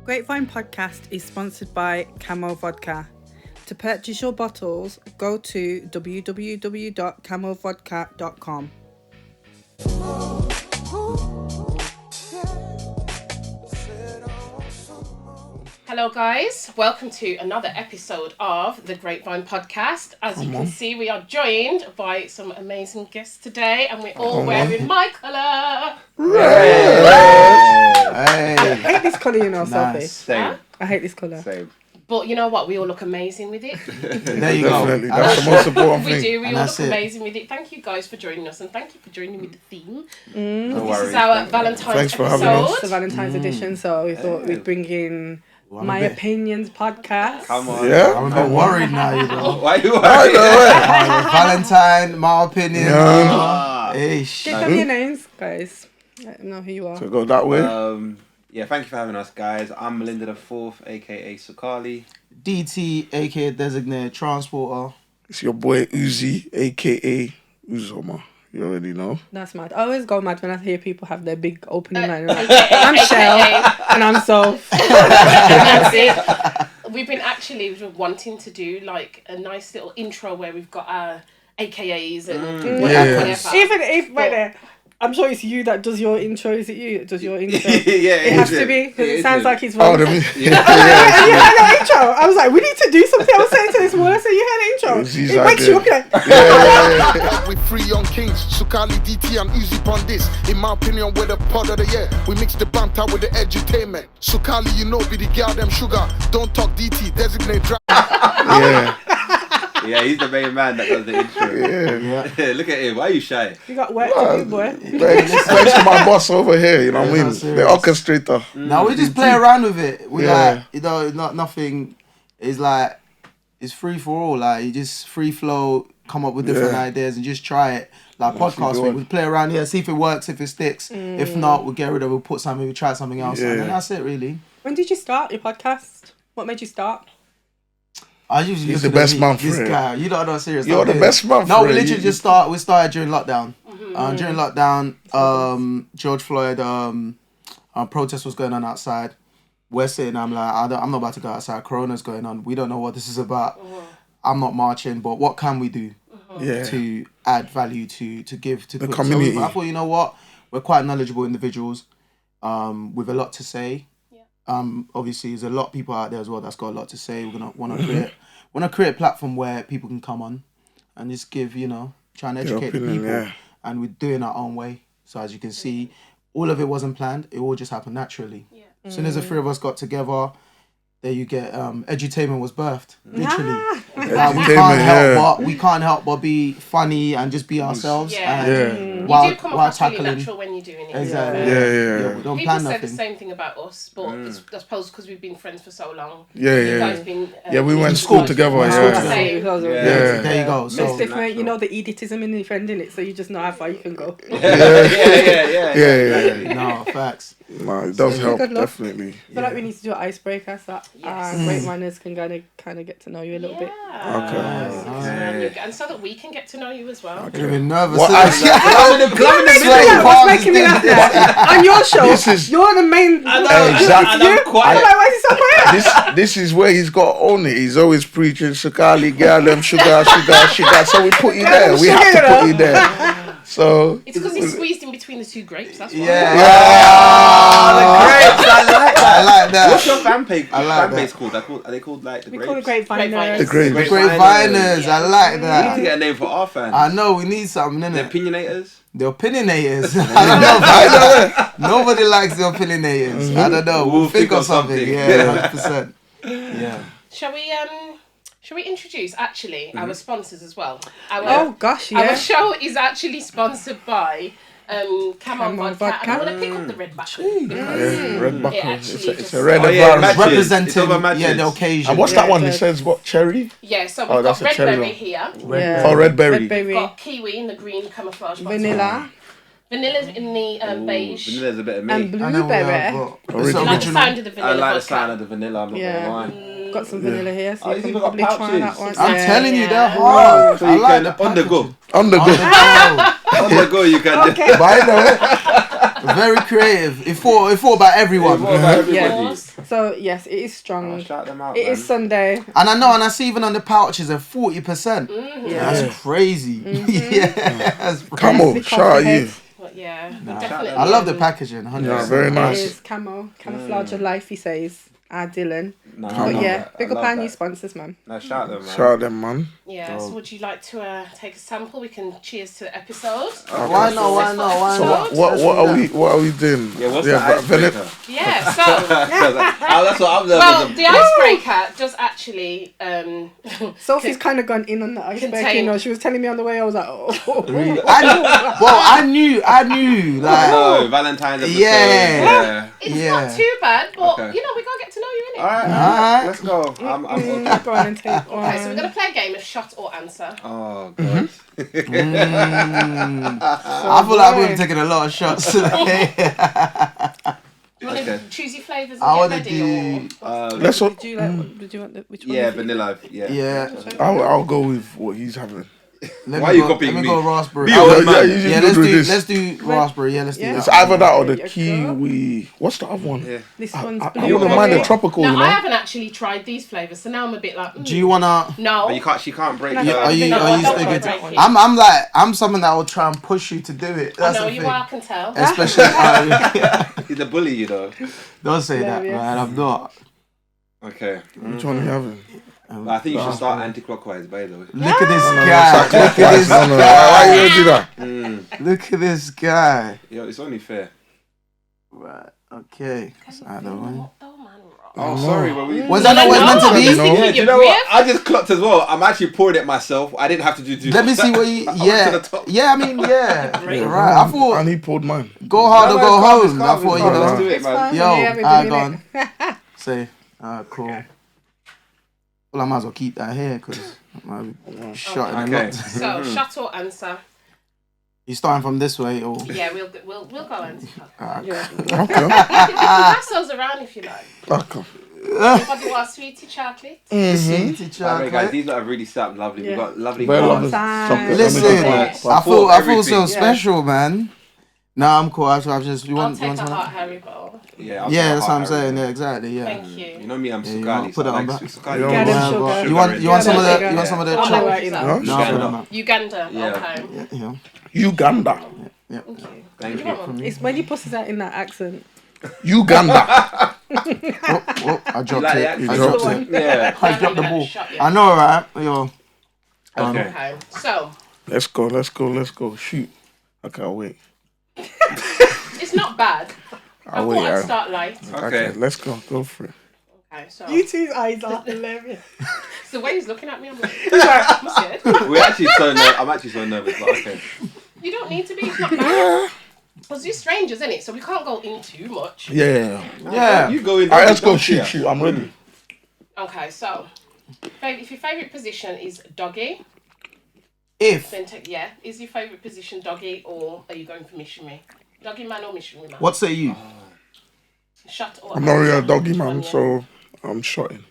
Grapevine Podcast is sponsored by Camo Vodka. To purchase your bottles, go to www.camovodka.com. Hello guys, welcome to another episode of the Grapevine Podcast. As you can see, we are joined by some amazing guests today and we're all wearing my colour. I hate this colour, you know, Sophie. Same. I hate this colour. Same. But you know what? We all look amazing with it. There you Definitely. go. That's the most important We thing. do. We And all that's look it. amazing with it. Thank you guys for joining us and thank you for joining with the theme. No This worries. is our Thank you. Valentine's Thanks for episode. having us. It's the Valentine's edition, so we thought we'd bring in My Opinions podcast. Come on. Yeah? I'm a bit worried now, you know. Why you worried? Valentine, my opinion. Hey, Give them your names, guys. Let them know who you are. So go that way. Yeah, thank you for having us, guys. I'm Melinda the Fourth, aka Sukali. DT, aka designated transporter. It's your boy Uzi, aka Uzoma. You already know. That's mad. I always go mad when I hear people have their big opening line. Like, AKA. I'm Shell and I'm Soph. That's it. We've been actually wanting to do like a nice little intro where we've got our AKAs and whatever. Even if, wait there, I'm sure it's you that does your intro. Is it you that does your intro? Yeah, It has to be, because it sounds like it's Oh, wrong. the And you heard the intro. I was like, we need to do something. I was saying to this woman, I said, you heard the intro. Uzi's It wakes you up, idea. you're like, With three young kings, Sukali, DT and Uzi on this. In my opinion, we're the pod of the year. We mix the banter with the edutainment. Sukali, you know, be the girl them sugar. Don't talk DT, designate driver. Yeah. Yeah, he's the main man that does the intro. Yeah. Look at him. Why are you shy? you got work to do, boy. Thanks to my boss over here, you know what I mean? no, The serious. orchestrator. Now we just play around with it. We Yeah. like, you know, nothing is like, it's free for all. Like, you just free flow, come up with different ideas and just try it. Like podcast week, we play around here, see if it works, if it sticks. If not, we'll get rid of it, we'll put something, we'll try something else. And then that's it, really. When did you start your podcast? What made you start? I usually He's look the at best me, man for this it. guy. You don't know, serious. You're the best man No, for we it. literally You- we started during lockdown. During lockdown, George Floyd, protest was going on outside. We're sitting, I'm like, I'm not about to go outside. Corona's going on. We don't know what this is about. I'm not marching, but what can we do to add value to give to The so community. I thought, you know what, we're quite knowledgeable individuals, with a lot to say. Obviously, there's a lot of people out there as well that's got a lot to say. We're gonna want to create a platform where people can come on and just give, try and educate the opinion, people. yeah. And we're doing our own way. So as you can see, all of it wasn't planned. It all just happened naturally. As soon as the three of us got together, there you get edutainment was birthed. Literally. Like, we can't help but be funny and just be ourselves. Yeah. And You do come across really natural when you're doing it. Exactly. Yeah. We don't People plan said nothing. the same thing about us, but it's, I suppose because we've been friends for so long. Yeah. You guys been, Yeah, we went to school school together, Went to yeah. school together. Yeah. There you go. It's So different, you know the elitism in your friend, innit? So you just know how far you can go. Yeah. no, facts. No, it does help, Good luck. definitely. I feel like we need to do an icebreaker so that our great manners can kind of get to know you a little bit. Okay. And so that we can get to know you as well. I'm even nervous. What What's making me laugh now? On your show, This is- you're the main. Exactly. I'm like, why is he so quiet? This is where he's got to own it. He's always preaching Sukali, girl, them sugar. So we put you there. We have to put you there. So It's because he's squeezed in between the two grapes, that's why. I like that. What's your fan page? I like Fan base called? Are they called like the We grapes? call it grapevine. Grapevine. the great. Grapeviners. I like We need to that. get a name for our fans. I know we need something, The innit? opinionators. The opinionators. I don't know. Nobody likes the opinionators. I don't know. We'll think of something. Yeah, 100%. Yeah. Shall we introduce actually our sponsors as well? Oh gosh, Our yeah. show is actually sponsored by Camo Camo Vodka. And I Vodka. want to pick up the red button because Red buckle. actually It's just- a red Oh, yeah, environment. matches. It's Representing over matches. the occasion. And what's Yeah, that one? it It does. says what? Cherry? Yeah, so Oh, we've that's got a cherry red berry one. here. Yeah. Oh, red berry. We've Berry. got kiwi in the green camouflage bottle. Vanilla Vanilla's in the beige. Vanilla's a bit of me. and I know we have blueberry. got- It's I like the original. sound of the I vanilla like the vodka. sound of the vanilla. I'm not Yeah. gonna lie. Got some vanilla here, so Oh, you he's can even got probably try pouches. that one. I'm Yeah. telling you, Yeah. they're hard. So I you like can the on the go. On the go. On the go, you can. Okay. By the way, Very creative. It thought about everyone. What about everybody? Yeah. So yes, it is strong. Shout them out, It is Sunday. And I see even on the pouches are 40%. Yeah. That's crazy. Yeah, that's Come on, shout out you. But yeah, Nah. definitely. I love the packaging. 100%. Yeah, very It nice. is camo, camouflage of life. He says. Dylan. No, I But love yeah, that. big I up love our new that. sponsors, man. No, shout them, man. Shout out them, man. Yeah, so would you like to take a sample? We can cheers to the episode. Why not? Why not? Why So not? what are we doing? Yeah, what's the icebreaker? Yeah, so That's what I'm well, the icebreaker does actually Sophie's kind of gone in on the icebreaker. Contain- You know, she was telling me on the way. I was like, oh. I knew. Like, No, Valentines episode. Yeah. it's not too bad, but Okay. you know, we gotta get to know you, innit? Alright, let's go. I'm okay. Go on and take one. Okay, so we're gonna play a game of shot or answer. Oh, God. I feel like we've taken a lot of shots today. Do you want Okay. to choose your flavours I and want get to ready? do. Let's. Did you like? Did you want which one? Yeah, is it? vanilla. Yeah. Yeah. I'll go with what he's having. Let Why me you go, copying let me me? go raspberry. Be Oh, honest, man. you yeah, should do this. let's do raspberry. Yeah, let's do Yeah. It's that. either that or the There you kiwi. What's the other one? Yeah. This one's I blue. wouldn't mind the tropical, No, you know. I haven't actually tried these flavours, so now I'm a bit like. Do you wanna? No. But you can't. She can't break. No, her. Are you? No, Are I you don't sticking wanna to? break it. I'm someone that will try and push you to do it. I That's know the you thing. are, I can tell. Especially. He's a bully, you know. Don't say that, Hilarious. man. I'm not. Okay. Which one are you having? But I think you should start anti-clockwise, by the way. Look at this guy. Look at this No, why guy. you do that? Look at this guy. Yo, it's only fair. Right. Okay. So I don't know. Oh, sorry. But we... Was that not what it's meant to be? No. Yeah, do you know what? I just clocked as well. I'm actually pouring it myself. I didn't have to do. Let me see what you. I went Yeah. to the top. Yeah. I mean, yeah. Right. I thought And he pulled mine. go hard or No, go it's calm, home. it's I calm, thought it's you calm. Let's know. do it, It's man. fine. Yo, Yeah, we're I doing gone. it. Say, cool. Well, I might as well keep that here because I'm shot in Okay. a lot. So, shot or answer? You starting from this way or? Yeah, we'll go answer. Yeah. Okay. Pass those around if you like. Okay. Anybody want sweetie chocolate? Sweetie Alright, guys, chocolate. these lot have really set up lovely. Yeah. We've got lovely Very cards. lovely. Listen, Yeah. I feel Everything. so special, man. Nah, I'm cool. I've just you I'll want take a some? hot Haribo. Yeah, I'll Yeah, take that's a what I'm hot saying. Harry. Yeah, exactly. Yeah. Thank you. You know me, I'm Yeah, you Sukali. want- put it on back. Sukali. Get Yeah, them bro. sugar. You want some of Yeah. the? You want some of the? Oh, I'll no, write it no. down. No, I'll put Uganda. them up. Uganda. Yeah. Okay. Yeah. Uganda. Yeah. Thank you. Thank Do you want you. one? It's when you pushes out in that accent. Uganda. Oh, I dropped like it. that? I That's dropped the it. one. Yeah. I dropped the haven't ball. shot yet. I know, right? Yo. Okay. Okay. So, Let's go. Shoot. I can't wait. it's not bad. I I'll thought I'd wait. start light. Okay. Let's go. Go for it. Okay, so. You two's eyes are hilarious. It's the way he's looking at me, I'm like, I'm scared. We're actually so I'm actually so nervous, but okay. You don't need to be. It's not bad. Because you're strangers, innit? So we can't go in too much. Yeah. Yeah. You go in. Alright, let's go. don't you? Shoot. I'm ready. Okay, so. If your favourite position is doggy, If then yeah. Is your favourite position doggy or are you going for missionary? Doggy man or missionary man? what say you? Shot or I'm not really a answer. doggy Which man, one, yeah? so I'm shotting.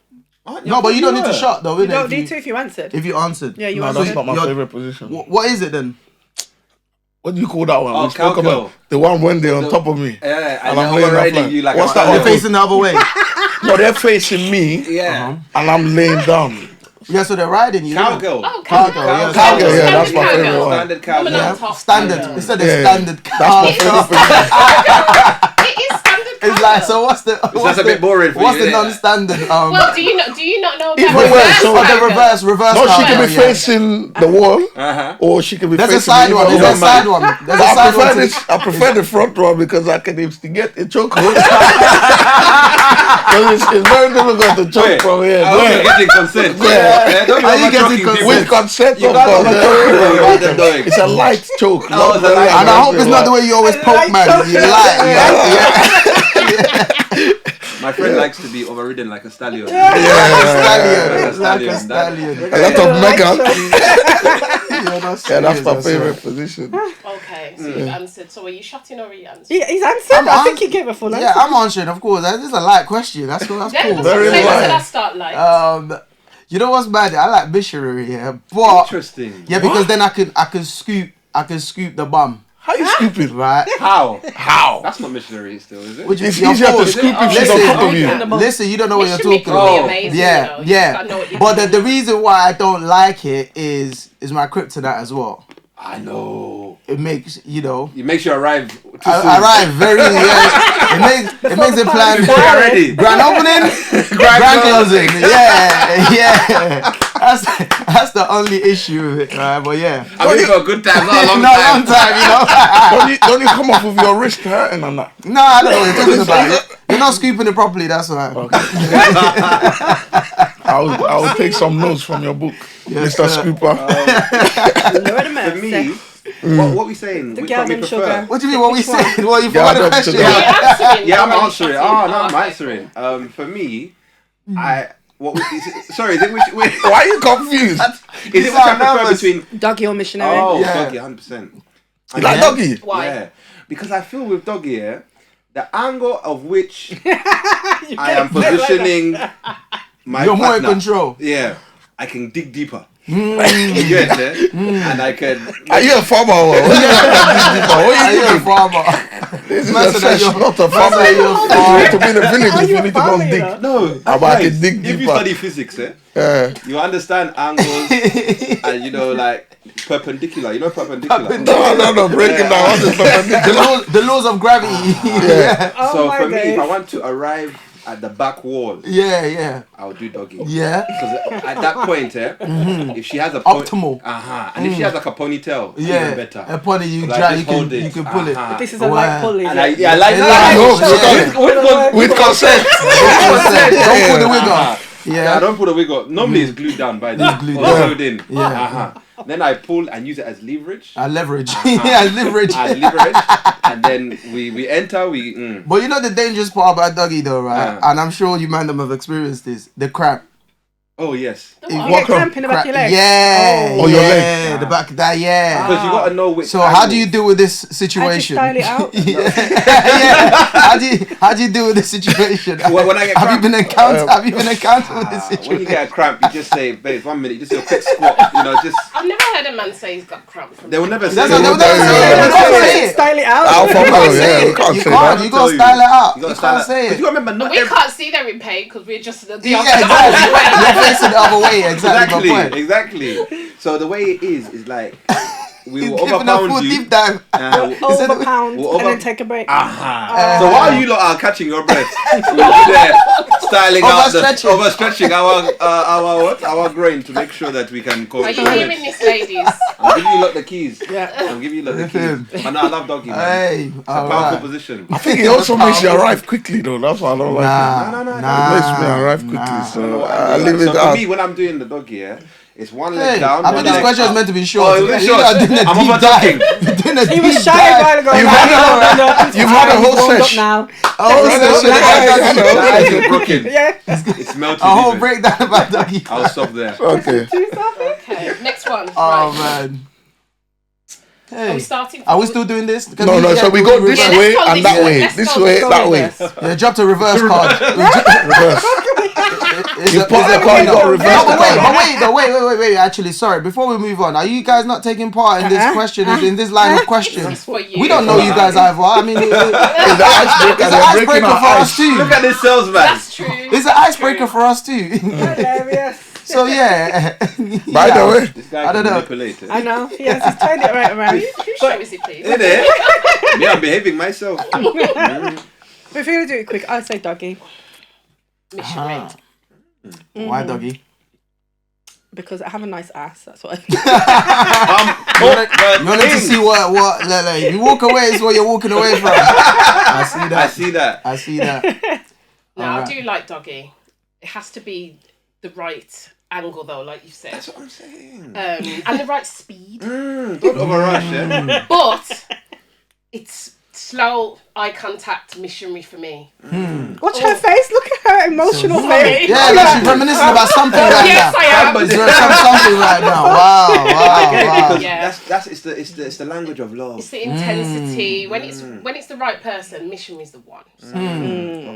No, but you don't need to shot though, You innit? don't If need to if you answered. If you answered. Yeah, you No, answered. that's not my You're- favorite position. What is it then? What do you call that one? Oh, We spoke cowgirl. about the one when they're on top of me. Yeah, And and I'm I'm laying already flat. you like What's a that You're one? facing the other way. No, they're facing me, Yeah. and I'm laying down. Yeah, so they're riding you. innit? Cowgirl. Oh, Cowgirl, yeah. Cowgirl, yeah, that's my Cowgirl. favorite one. Standard cowgirl. Woman on Yeah. top. Standard. Cowgirl. Instead of Yeah. standard That's my cowgirl. favorite position. It is standard. It's like, so what's the? That's a bit boring for What's you, the innit? non-standard? Well, do you not know Either that way, reverse so Oh, the cowgirl? reverse No, she cowgirl, can be yeah. facing the wall, Uh-huh. or she can be There's a facing side me. one. There's Either a one, side one. There's a I side prefer one. this. I prefer the front one because I can instigate a chokehold. Because it's very difficult to choke Wait, from here. I hope you're getting consent. Yeah. Don't be Are you getting overtalking consent? people. With consent, You of got course. what they're doing. It's a light choke. Oh, not it's a very light And I hope aggressive it's not the way you always poke, man. You lie. Yeah. My friend likes to be overridden like a stallion. Stallion. Like a That- stallion. A lot of mega. Yeah, that's Yeah, that's serious, my that's favorite serious. position. Okay, so you answered. So are you shotting or are you answering? He's answered. I think he gave a full answer. Yeah, I'm answering, of course. This is a light question. That's cool. That's Yeah, cool. that's Very what I'm saying. light. So let's start light. You know what's bad? I like missionary, yeah, but Interesting. yeah, because then I can scoop the bum. How you scooping? Right? How? How? That's not missionary still, is it? Which It's your easier to fault. scoop if she's on top of you. Listen, you don't know what you're Missionary talking could be about. amazing, Yeah, you know. You yeah. gotta know what you're But the doing. reason why I don't like it is my kryptonite as well. I know. It makes It makes you arrive too soon. I arrive very it makes the plan Before you're ready. grand opening, grand closing. Yeah. That's the only issue with it, right? But yeah. I mean, for a good time, not a long Not time. long time, you know. Don't you come off with your wrist hurting and that? No, I don't know what you're talking about. You're not scooping it properly, that's why. I'll take some notes from your book, Yes, Mr. sir. Scooper. Lord of For me, mercy. what we saying? Which girls one we and prefer? sugar. What do you mean? What we Which one? saying? What you Yeah, forgot the I don't- question? Yeah. You're answering. Yeah, I'm You're answering. answering. Oh, no, I'm okay. answering. For me, sorry, is it which Why are you confused? is it which I prefer nervous. between? Doggy or missionary? Oh, Yeah. Doggy, 100%. You like doggy? Why? Yeah, because I feel with Doggy, yeah, the angle of which I am positioning my You're more in partner, control. Yeah, I can dig deeper. You get it? And I can. Are you a farmer? What are you Are you a doing? farmer? This is Man a said fresh, that you're- not a man farmer. said you're a You farmer. need to be in the village if you need to go and dig. No, But I can dig if you deeper. study physics, Yeah. you understand angles and like perpendicular. You know perpendicular. No, breaking down. What is perpendicular? The laws of gravity. Yeah. So my for me, if days. I want to arrive at the back wall, Yeah. I'll do Doggy. Yeah. Because at that point, if she has a Optimal. and if she has like a ponytail, even Yeah. better. A pony you Like, drag, just hold you it. can pull it. Uh-huh. This is a light pull, is And it? I like Yeah, that. like, With consent. Don't pull the wig off. Yeah, I Yeah. don't put a wig on. Normally it's glued down by then. glued Or down. sewed in. Yeah. Then I pull and use it as leverage. I leverage. Yeah, leverage. As leverage. And then we enter, But you know the dangerous part about doggy though, right? Yeah. And I'm sure you man them have experienced this. The cramp. Oh yes. If You What get cramp? cramp in the back of your leg? Yeah. Oh, your leg. Yeah, the back of that, yeah. Because you gotta know which So how do you deal with this situation? style it out? Yeah. How do you deal with this situation? When I get Have you cramp, been encountered? Have you been encountered with this when you situation? get a cramp, you just say, babe, 1 minute, just do a quick squat. Just I've never heard a man say he's got cramp from they will never say. That's what They they will don't tell you, say. yeah. They don't say it. Style it out. Alpha You can't male, say yeah, it. we can't You say can't. that. You gotta style it out. You You gotta style can't say Because it. you remember, not We every- can't see they're in pain because we're just the Yeah, opposite exactly. way. You're facing the other way. Exactly. My point. Exactly. So the way it is like we He's will giving a full overpound you. deep dive. Over pound We'll and over- then take a break. Aha. So while you lot are catching your breath, we're there styling out Overstretching. our grain to make sure that we can Are you hearing this, ladies? I'm giving you lot the keys. Yeah. I'm giving you lot the keys. But no, I love Doggy, man. Hey, It's a all powerful right. position. I think it also makes you arrive quickly though. That's why I don't like it. No. It makes me arrive quickly, so I leave So it for out. me, when I'm doing the Doggy, it's one leg Hey, down. I one think this leg question up. was meant to be short. Oh, it was You short. are doing a I'm deep over dive. talking. You're doing a He was deep shy a while dive. ago. You've like, had no, You've had a whole warmed up sesh. now. Oh, That's so- it. I know. The eyes are broken. Yeah. It's melted. A whole even. breakdown about doggy. I'll stop there. Okay. Okay, next one. Oh Right. man. Are Hey, we starting? are we still doing this? Can No, so we go this Yeah, let's way go and this that way. way. Let's This go way, this that way. way. Yeah, dropped a reverse card. Reverse. It's You a- put it's the a- card, you got No, reverse the but card. wait. Actually, sorry. Before we move on, are you guys not taking part in this question, in this line of It's questions? for you. We don't know you guys either. I mean, it's It's the icebreaker. an They're breaking icebreaker our for us ice. too. Look at this salesman. That's true. It's an icebreaker for us too. Hilarious. So yeah. By the way, This guy I don't can know. manipulate it. I know. Yes, he's turned it right around. Whose show is it, please? Isn't it? Me, I'm behaving myself. But if you're going to do it quick, I'll say doggy. Missionary. Why doggy? Because I have a nice ass. That's what You wanted to see what like, if you walk away is what you're walking away from. I see I that. see that. I see that. No, I Alright. do like doggy. It has to be the right angle, though, like you said, That's what I'm saying. and the right speed. Don't overrush it. But it's slow eye contact missionary for me. Watch her face. Look at her emotional face. Yeah, like she's reminiscing about something right Yes, now. I am. Is there something right now? Wow. it's the language of love. It's the intensity. When it's the right person, missionary's the one. So.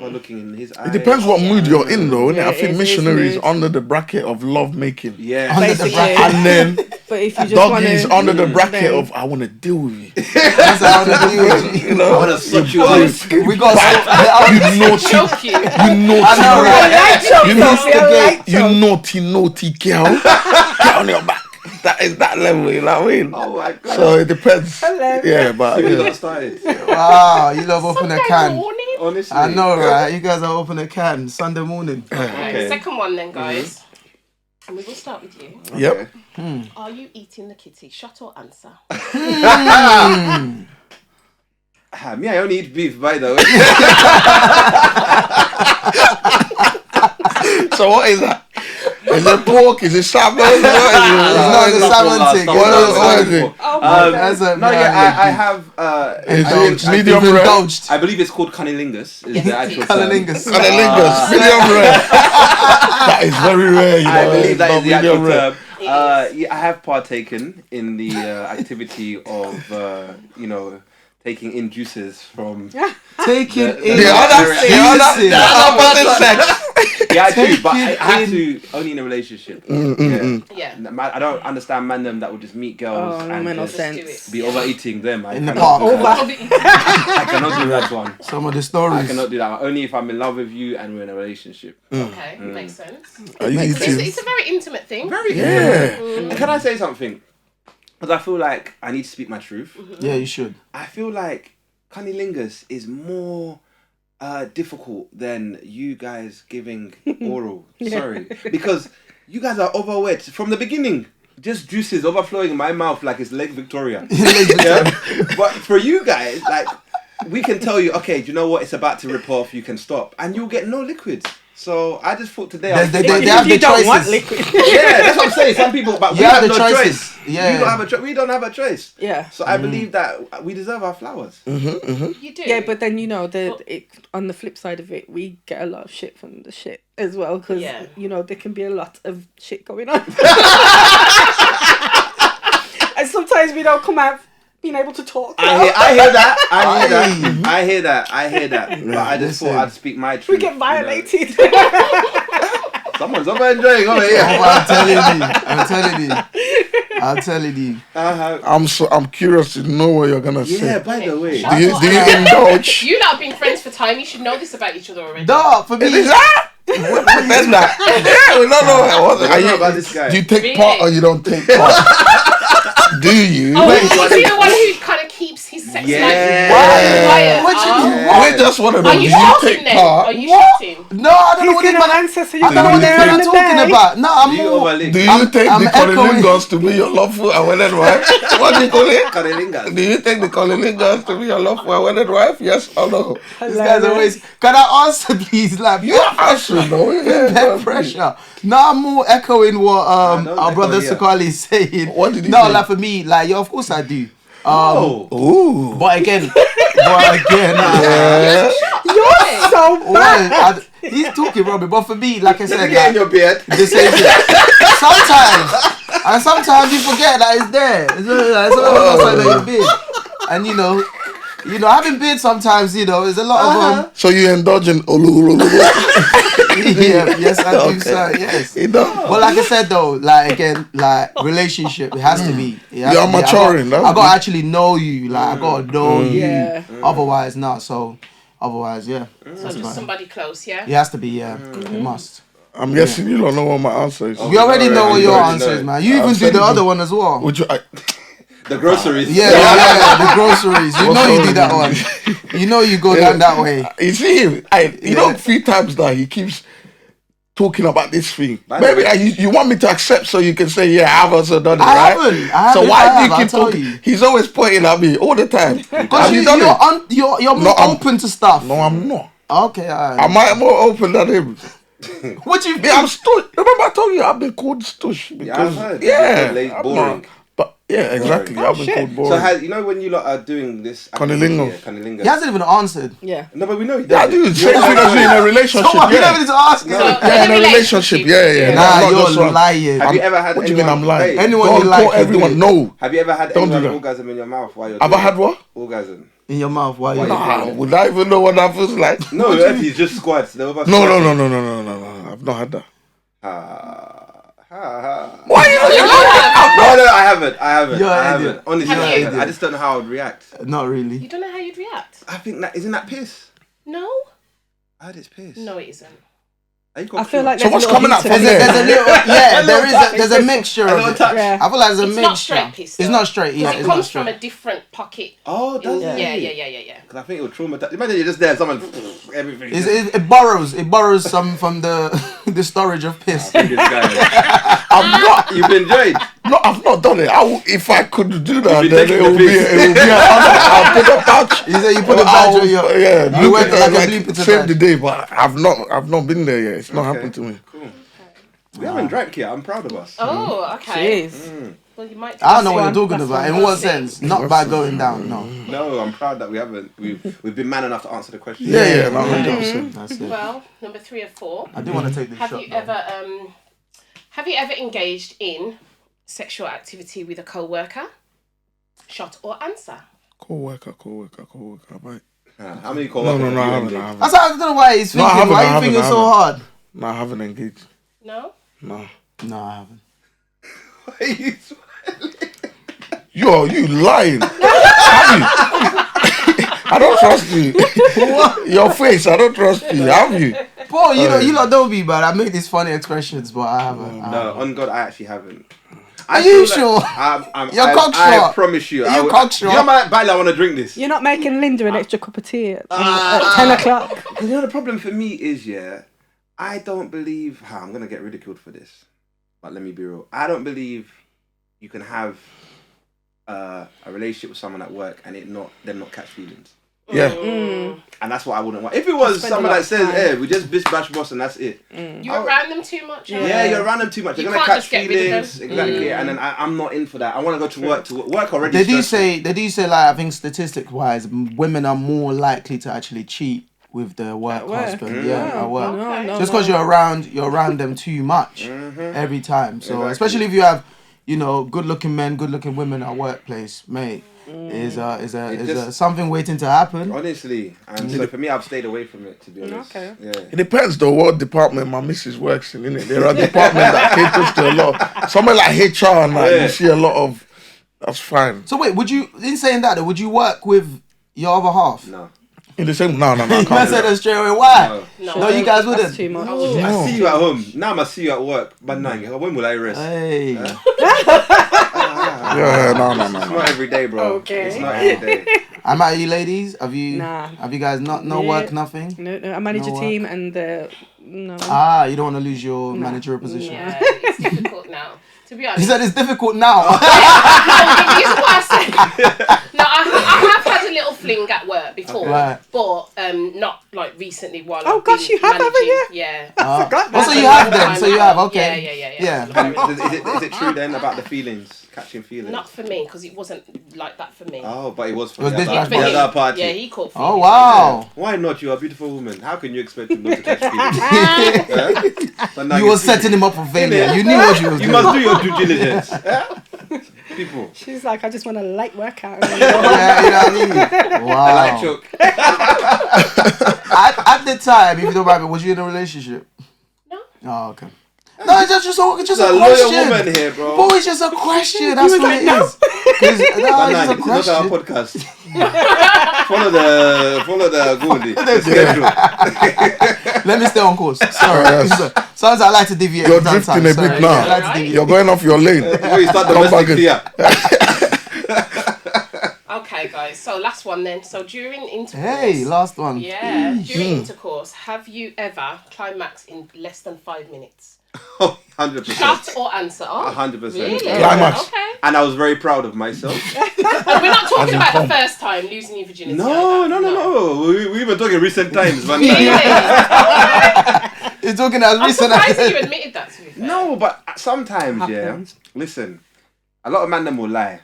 Looking in his eyes. It depends what mood you're in, though. Yeah, I think missionary is under the bracket of love making. Yeah. Under the bracket. And then But if you just doggy want is to, under the bracket of I want to deal with you. That's how they do it. You know, I want to suck you up. We got you naughty, Choke you. you naughty, I know, right? you naughty girl. Get on your back. That is that level, you know what I mean? Oh my god. So it depends. Hilarious. Yeah, but We got started. Wow, you love open a Sunday can. morning. Honestly. I know, right? You guys are open a can Sunday morning. Okay. Second one then, guys. And we will start with you. yep. Are you eating the kitty? Shut or answer? Me, I only eat beef, by the way. So what is that? Is it pork? Is it salmon? What is it? It's not the salmon thing. What is it? I have. Medium rare. Indulged. I believe it's called cunnilingus. Is the actual term. Cunnilingus. Cunnilingus, medium rare. That is very rare. You know, I believe that is the actual medium rare. term. I have partaken in the activity of taking in juices from. Taking in The other person's sex. Yeah, I do, but I have to only in a relationship. Yeah. I don't understand man them that would just meet girls and no just sense. be overeating them. in the park. I cannot do that one. Some of the I stories. cannot do that one. Only if I'm in love with you and we're in a relationship. Okay, makes sense. Are you eating? It's a very intimate thing. Very Yeah. good. Can I say something? Because I feel like I need to speak my truth. Yeah, you should. I feel like cunnilingus is more difficult than you guys giving oral. Sorry. Because you guys are overweight from the beginning. Just juices overflowing in my mouth like it's Lake Victoria. Yeah? But for you guys, like, we can tell you, okay, do you know what? It's about to rip off. You can stop. And you'll get no liquids. So I just thought today... They have the you don't want choices. liquid. Yeah, that's what I'm saying. Some people... But we You have have the no choices. choice. Yeah. You don't have a choice. We don't have a choice. Yeah. So I believe that we deserve our flowers. You do. Yeah, but then on the flip side of it, we get a lot of shit from the shit as well because there can be a lot of shit going on, and sometimes we don't come out being able to talk. I hear that. But I just thought I'd speak my truth. We get violated. Someone's over enjoying over here. I'm telling you. I'm curious to know what you're gonna say. Yeah, by the way. Do you indulge? You lot have been friends for time. You should know this about each other already. No, for me. Is that? What is that? Yeah, we don't know. I don't know about this guy. Do you take Really? part or you don't take part? Do you? Oh, is he the one who kind of keeps his sex Yeah. life quiet? What you mean? We just want to know. Are Do you you shooting take then? part? Are you shooting? No, I don't know He's what gonna they're answer, so you I don't know what they're don't talking about. No, I'm Do you more. overlay? Do you take I'm the echoing. cunnilingus to be your lawful and wedded wife? What do you call it? Cunnilingus. Do you take the cunnilingus to be your lawful and wedded wife? Yes or no? These guys always. Can I answer, please? Like, You answer, no? Yeah, peer pressure. No, I'm more echoing what don't our echo brother here. Sakali is saying. What did he No, say? like for me, like of course I do. Ooh. But again, Yeah. You're so bad. he's talking rubbish. But for me, like I Does it said, get in like, your beard? the same thing. Sometimes you forget that it's there. It's outside of your beard, and you know, having beard sometimes, there's a lot of So you indulge in yeah, yes, I do, Okay. sir. Yes. You know? Well, like I said though, like again, like relationship, it has to be. It has You're to be. maturing, I that's gotta actually know you. Like I gotta know you. Yeah. Otherwise, not. So, otherwise, yeah. So just somebody close, yeah? It has to be. Yeah, it must. I'm guessing you don't know what my answer is. We already know what your already answer know is, it. man. You even do the other one as well. Would you? The groceries. Yeah, the groceries. You know you do that one. You know you go down that way. You see him? You know, a few times now he keeps talking about this thing. By the Maybe way- you want me to accept so you can say, yeah, I've also done it, I right? haven't. So If why I do have, you I'll keep tell talking? you. He's always pointing at me all the time. Because Have you done it? you're more No, I'm- open to stuff. No, I'm not. Okay, alright. Am I more open than him? What you Yeah, I'm stush. Remember I told you I've been called stush because I've heard. yeah, Late I'm boring. not. But Yeah, exactly. I've been called boring. So, you know when you lot are doing this... Cunnilingo. Cunnilingo. He hasn't even answered. Yeah. No, but we know he does. Yeah, I do. Same thing as me in a relationship. So you never need to ask. No. Yeah, in a relationship. Yeah. Nah, No, you're lying. Have you ever had What do you mean I'm lying? Hey, Anyone Don't you like call can do everyone. it. No. have you ever had Don't do anyone that. orgasm in your mouth while you're Have I had what? Orgasm. In your mouth, why you? Nah, would I even know what that feels like? No, he's just squats. No. I've not had that. Why are you No, I haven't. You're I an haven't. idiot. Honestly, You're I an haven't. I just don't know how I would react. Not really. You don't know how you'd react? I think that... Isn't that piss? No? I heard it's piss. No, it isn't. I feel like So there's what's a little coming out hint from of it. there? There's a little, there's a mixture A of little it. touch. Yeah. I feel like there's a It's not mixture. straight piss, It's though. not straight. Yeah, Because it it's not comes from straight. a different pocket. Oh, does it? Yeah. Because I think it would traumatize. Imagine you're just there, someone... Everything. It borrows some from the storage of piss. This guy. I'm not. You've enjoyed. No, I've not done it. If I could do that, You'd be then taking it would the be. piss. It would be. I'll put a patch. You say you put a badge on your. Yeah, You look went at like a like, bleep to save badge. the day, but I've not been there yet. It's not happened to me. Cool. We haven't drank yet. I'm proud of us. Oh, okay. Jeez. Well, you might. I don't know what you're That's talking one, about. that's In one. what sense? Not by going down. No. No, I'm proud that we haven't. We've been man enough to answer the question. Yeah, no, 100%. That's it. Well, number 3 or 4. I do want to take this Have shot. you though. ever engaged in sexual activity with a co-worker? Shot or answer? Co-worker, mate. How many call No, I haven't. I don't know why he's No, I thinking. haven't, Why I are you haven't, thinking I so hard? No, I haven't engaged. No? No. No, I haven't. You lying. Have you? I don't trust you. Your face, I don't trust you. Have you? Paul, you lot don't be bad. I make these funny expressions, but I haven't. No, on God, I actually haven't. Are you sure? You're cocksure. I promise you. You're cocksure. You know my Baila, I want to drink this. You're not making Linda an extra cup of tea at 10 o'clock. Because you know the problem for me is, I don't believe... I'm going to get ridiculed for this. But let me be real. I don't believe you can have a relationship with someone at work and them not catch feelings. Yeah. And that's what I wouldn't want. If it was someone that says, hey, we just bish bash boss and that's it. You're around them too much. Yeah, you're around them too much. They're You going to can't catch just get rid of feelings. them. Exactly. And then I'm not in for that. I want to go to work already. They do stressful. say like, I think statistic wise, women are more likely to actually cheat with their work husband. Yeah, at work. No, Just because you're around them too much every time. So especially if you have, good looking men, good looking women at workplace, mate, is something waiting to happen. Honestly, and so for me, I've stayed away from it, to be honest. Okay. Yeah. It depends though what department my missus works in, innit? There are departments that caters to a lot. Somewhere like HR and you see a lot of... That's fine. So wait, in saying that, would you work with your other half? No. In the same... No, I You can't said do that. that straight away. Why? No. You guys That's wouldn't. too much. I see you at home. Now I see you at work. But when will I rest? Hey. Yeah, no. It's not every day, bro. Okay. It's not every day. I'm at you, ladies. Have you? Nah. Have you guys no work, nothing? No, I manage No a work. team and no. You don't want to lose your managerial position. Yeah, it's difficult now. To be honest. You said it's difficult now. No, here's what I said. No, I have had a little fling at work before, Right. but not like recently while Oh, I've gosh, been you have, haven't you? Yeah. So you have then. So you have. Okay. Yeah. Is it true then about the feelings? Catching feelings? Not for me, because it wasn't like that for me. Oh, but it was for Was this the like other, For the him. other party. Yeah, he caught feelings. Oh wow. Why not? You're a beautiful woman. How can you expect him not to catch feelings? But now You you were see- setting him up for failure. You knew what you was You doing. must do your due diligence. People. She's like, I just want a light workout. Yeah, you know what I mean? Wow. I like choke. At the time, if you don't mind me, was you in a relationship? No. Oh, okay. No, it's just There's a a loyal question. woman here, bro. Boy, it's just a question. That's what it is. It's But just a this is not our question. podcast. follow the Goldie. The schedule. Let me stay on course. Sorry. Sometimes I like to deviate. You're from drifting time. a bit Sorry. now. I like to deviate. You're going off your lane. Before you start Come back domestic in. fear. Okay, guys. So last one then. So during intercourse. Hey, last one. Yeah, during intercourse, have you ever climaxed in less than 5 minutes? 100%. Shot or answer? 100%. Really? Climax. Okay. And I was very proud of myself. And we're not talking about the first time losing your virginity. No. We even talking recent times, man. Really? You're talking as I'm recent surprised as you admitted that, to be fair. No, but sometimes, Happens. listen, A lot of man them will lie.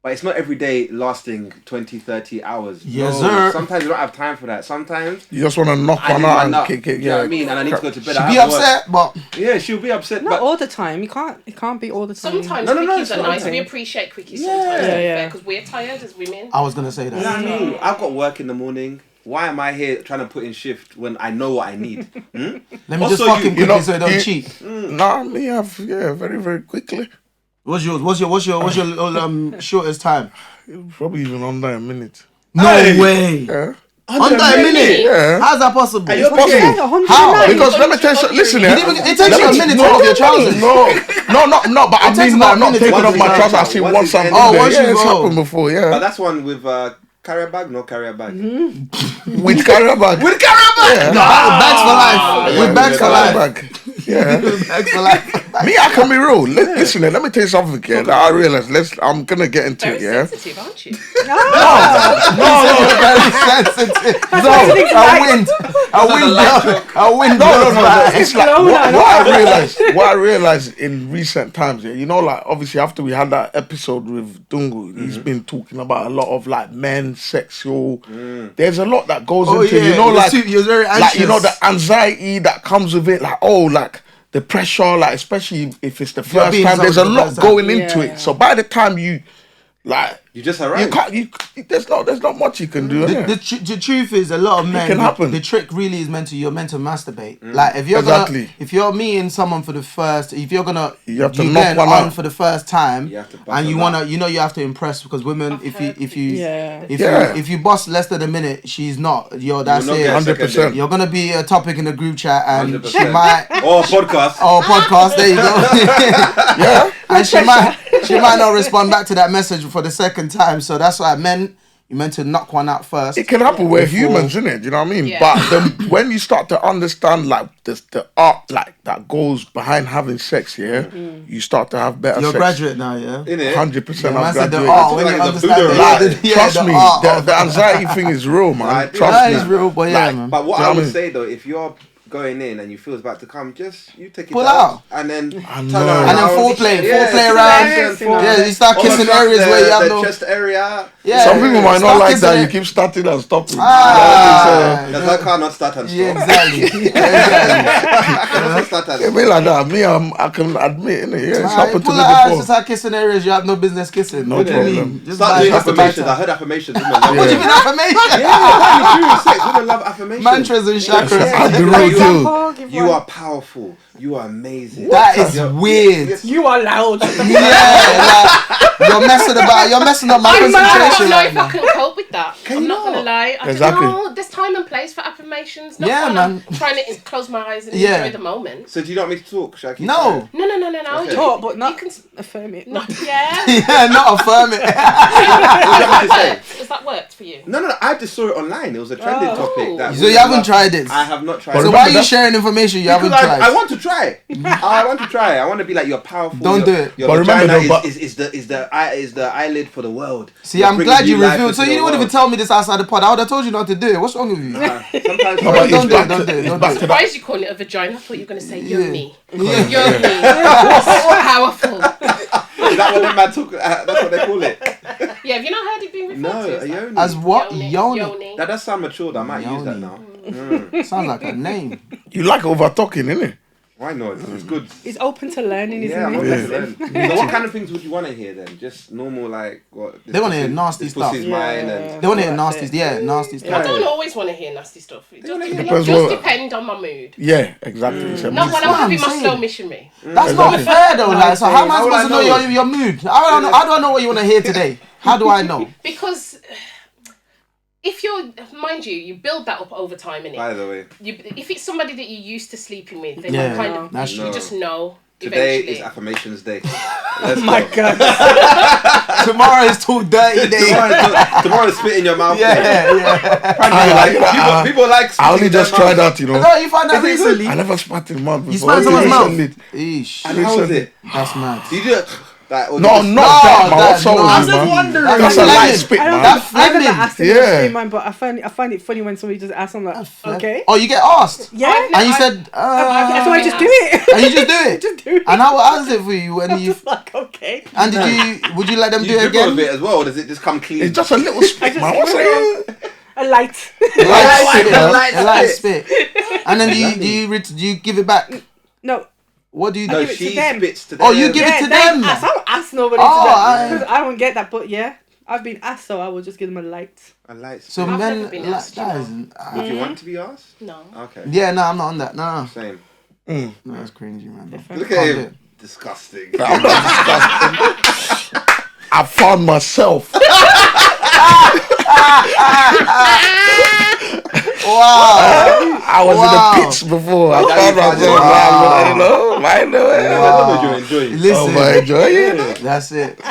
But it's not every day lasting 20, 30 hours. Yes, sir. Sometimes you don't have time for that. Sometimes You just want to knock one out and kick it. You know what I mean? And I need to go to bed. She'll be upset, but... Yeah, she'll be upset. Not but all the time. It can't be all the time. Sometimes No, quickies are nice. okay. We appreciate quickies sometimes, Yeah. because we're tired as women. I was going to say that. you know what I mean? I've got work in the morning. Why am I here trying to put in shift when I know what I need? Let me Also, just fucking you quickly so I don't cheat. Nah, me have very very quickly. What's yours? What's your shortest time? Probably even under a minute. No way. Yeah. Under a minute? Yeah. How's that possible? you okay? Possible. How? Because let me tell you something. Listen, It takes you a minute to off your trousers. No. But I takes mean, about a not minute taking to off my go. trousers. I see Once once it's I'm in- in Oh, there. once you Yeah, it's go. happened before. But Yeah. that's one with carrier bag, no carrier bag. With carrier bag. With carrier bag! Bags for life. Yeah, With bags for Carrier life. bag. Yeah. Bags for life. Me, I can be real. Listen, let me tell you something. Yeah, that I realize. I'm gonna get into Very it. Yeah. sensitive, aren't you? Very sensitive. No, a wind. No. It's like what I realized in recent times. Yeah, you know, like obviously after we had that episode with Dungu, he's been talking about a lot of like men, sexual. There's a lot that goes into you know, like you're very anxious. like you know the anxiety that comes with it, like like the pressure, like especially if it's the first being time. There's a something lot first time. going into Yeah. it. So by the time you like. You just You arrived. can't. There's not much you can do. innit? The truth is, a lot of men. can happen. The trick really is you're meant to masturbate. Like if you're meeting someone for the first, if you're gonna, You have to you knock get one on out. for the first time, You have to bust and you them wanna, out. you have to impress because women, Yeah. if you bust less than a minute, she's not. That's not it. get a 100%. You're gonna be a topic in the group chat, and 100%. she might. Or podcast. Oh, podcast. There you go. Yeah. And she might not respond back to that message for the second time. So that's why you meant to knock one out first. It can happen. We're Before- humans, innit? Do you know what I mean? Yeah. But then when you start to understand like the art like that goes behind having sex, yeah, you start to have better You're a sex. graduate now, yeah. Innit? 100%. Man I'm said the graduated. art when Like you it's a understand Buddha, the like, art. Yeah, Trust the me, art. the anxiety thing is real, man. Trust That me. is real, but yeah, man. But what Do you know I what I would mean? say though, if you're going in and you feel it's about to come, just you take it Pull out out. and then I turn know. around. And then foreplay Yeah, around. Yeah, you start kissing areas where you have the no. chest area. Yeah, Some people might not start like kissing that. it. You keep starting and stopping. Does that car not start and stop? Yeah, exactly. Does it start and It be like that. Me, I can admit, innit? Yeah, it's happened to Pull me out, before. just start kissing areas you have no business kissing. No What do you problem. mean? Just start doing just the affirmations. I matter. heard affirmations. Women love What do you it. mean affirmation? Yeah, during sex, women love affirmations. Mantras and chakras. I'll be Yeah. real too. You are powerful. You are amazing. That is weird. You are loud. Yeah, like, you're messing about. You're messing up my I don't concentration know right if I now. can cope with that. I'm not gonna lie. I Exactly. don't know. There's time and place for affirmations. Not Yeah, when man. I'm trying to close my eyes and Yeah. enjoy the moment. So do you not want me to talk? Should I keep No. No. Okay. Talk, but You not can affirm it. not. Yeah. Yeah, not affirm it. What do you want me to say? Has that worked for you? No. I just saw it online. It was a trending topic. That So you haven't tried this. I have not tried. But So it. why are remember you sharing information you haven't Because tried? I want to try. I want to try. I want to be like you're powerful. Don't do it. Your But remember vagina though, is the eyelid for the world. See, You're I'm bringing glad you new life revealed. into So you the didn't even world. tell me this outside the pod. I would have told you not to do it. What's wrong with you? Sometimes. No, but Don't do it. it's back Don't to- do it. it's Don't back do to it. that. Why is you calling it a vagina? I thought you were going to say Yeah. yoni. Yeah. Yoni. It's powerful. Is that what them man talk? That's what they call it. Yeah, have you not heard it being referred No, to? a yoni. As what? Yoni. Yoni. That does sound mature. I might use that Yoni. now. Sounds like a name. You like over talking, innit? Why not? It's good. It's open to learning, isn't Yeah, I'm it? open to learn. So what kind of things would you want to hear then? Just normal like what? this They wanna hear pussy- nasty this stuff. pussy's Yeah. mine and They want to hear That's nasties. it. Yeah, nasty I stuff. don't always want to hear nasty stuff. It just Depends just what- depend on my mood. Yeah, exactly. It's a Not mix. when I'm what having I'm my saying. slow missionary. That's not fair though. Like, so how am I How would supposed to I know know? your mood? How do I know what you want to hear today? How do I know? Because if you're, mind you build that up over time, innit? by the way, If it's somebody that you're used to sleeping with, then Yeah, you kind of that's you true. just know today eventually. is affirmations day. Let's My go. God. Tomorrow is too dirty day. Tomorrow spit in your mouth. Yeah. People like I only spitting in their just tried mouth. that, you know. No, you found that recently. I never spat in mouth before. You spat in someone's mouth. Recently. Eesh. And how was it? That's mad. Do you do it? Like, or No, just- not that, man. What's up with I'm you, just man? wondering. That's a light spit, I don't man. think I've ever asked anyone Yeah. to say mine, but I find it funny when somebody just asks. I'm like, okay. Oh, you get asked? Yeah. And you said, So I just do it. and you just do it? Just do it. And how is it for you when I'm you... just like, okay. And would you let them Do do you it dribble a again? bit as well, or does it just come clean? It's just a little spit, man. What's it? A light. Light spit. And then do you give it back? No. What do you No, do? give it to she them. spits to them. Oh, you give it to they them? Ask. I don't ask nobody Oh, to that. Because I don't get that, but yeah. I've been asked, so I will just give them a light. A light spit. So I've men never been like asked, that you isn't... Would you want to be asked? No. Okay. Yeah, no, I'm not on that. No. Same. No, that's cringy, man. Look Can't at do him. it. Disgusting. I'm not disgusting. I found myself. Wow. I was Wow. in the pits before. I Wow. found myself. Wow. You know, I know it. I don't know you're enjoying. Listen, Oh, my enjoy it. that's it.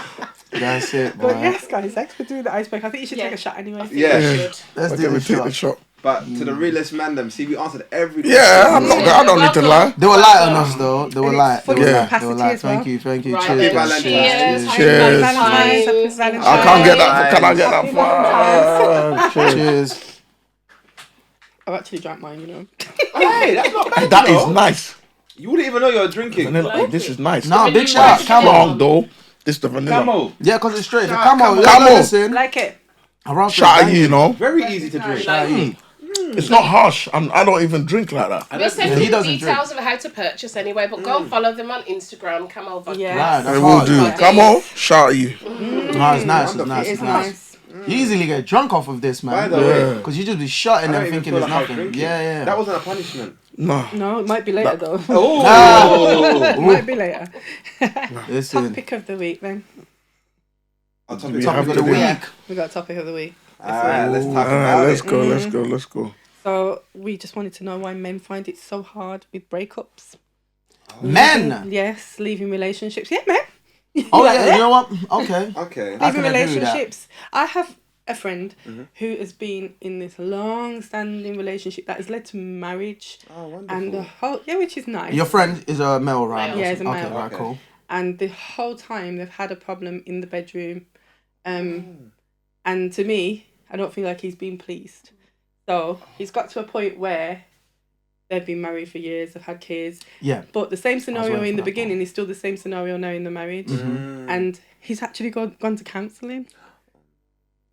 That's it, boy. But yes, guys, thanks for doing the icebreaker. I think you should take a shot anyway. Yeah. Good. Let's Okay, do we the take the shot. shot. But to the realest man, them, see, we answered every Yeah, I'm not. I don't need to lie. They were light on us, though. They were And it's light. They full were of light. They capacity were light. as well. Thank you. Right, Cheers. then. Valentine's. Cheers. Cheers. Valentines. Valentines. I can't get that. Can I get Happy that? Cheers. Cheers. I've actually drank mine, you know. Hey, that's not bad. That you is know. nice. You wouldn't even know you're drinking. Vanilla. This is nice. Nah, big Vanilla shout. rice. Come on. Strong though. This is the vanilla. Camel. Yeah, because it's straight. Shout Come on. out, come on. Listen. Like it. Shout at you, you know. Very easy to drink. Shout at you. It's not harsh, and I don't even drink like that. We'll send he you the doesn't details of how to purchase anyway, but go and follow them on Instagram, Camel Vodka. Yeah. Right, that's I will hard. do. Hard. Come on, shout at you. No, it's nice. It's Wonderful. nice. It It's is nice. nice. You easily get drunk off of this, By man. the way, Because you just be shutting I don't and even thinking feel there's like I was nothing. drinking. Yeah. That wasn't a punishment. No. No, it might be later though. Oh. It might be later. Listen. Topic of the week then. On top We of have Topic of to the do. week. We got topic of the week. Alright, let's talk Alright, about let's it. go. Let's go. Let's go. So we just wanted to know why men find it so hard with breakups. Men. Yes, leaving relationships. Yeah, men. Oh Like yeah. that. You know what? Okay. Okay. I Leaving can agree with that. relationships. I have a friend who has been in this long-standing relationship that has led to marriage, Oh, wonderful. and the whole which is nice. Your friend is a male, right? Male. Yeah, he's a Okay, male. right, Okay. cool. And the whole time they've had a problem in the bedroom, and to me, I don't feel like he's been pleased. So he's got to a point where they've been married for years, they've had kids, Yeah. but the same scenario waiting in for the that beginning is still the same scenario now in the marriage, and he's actually gone to counselling.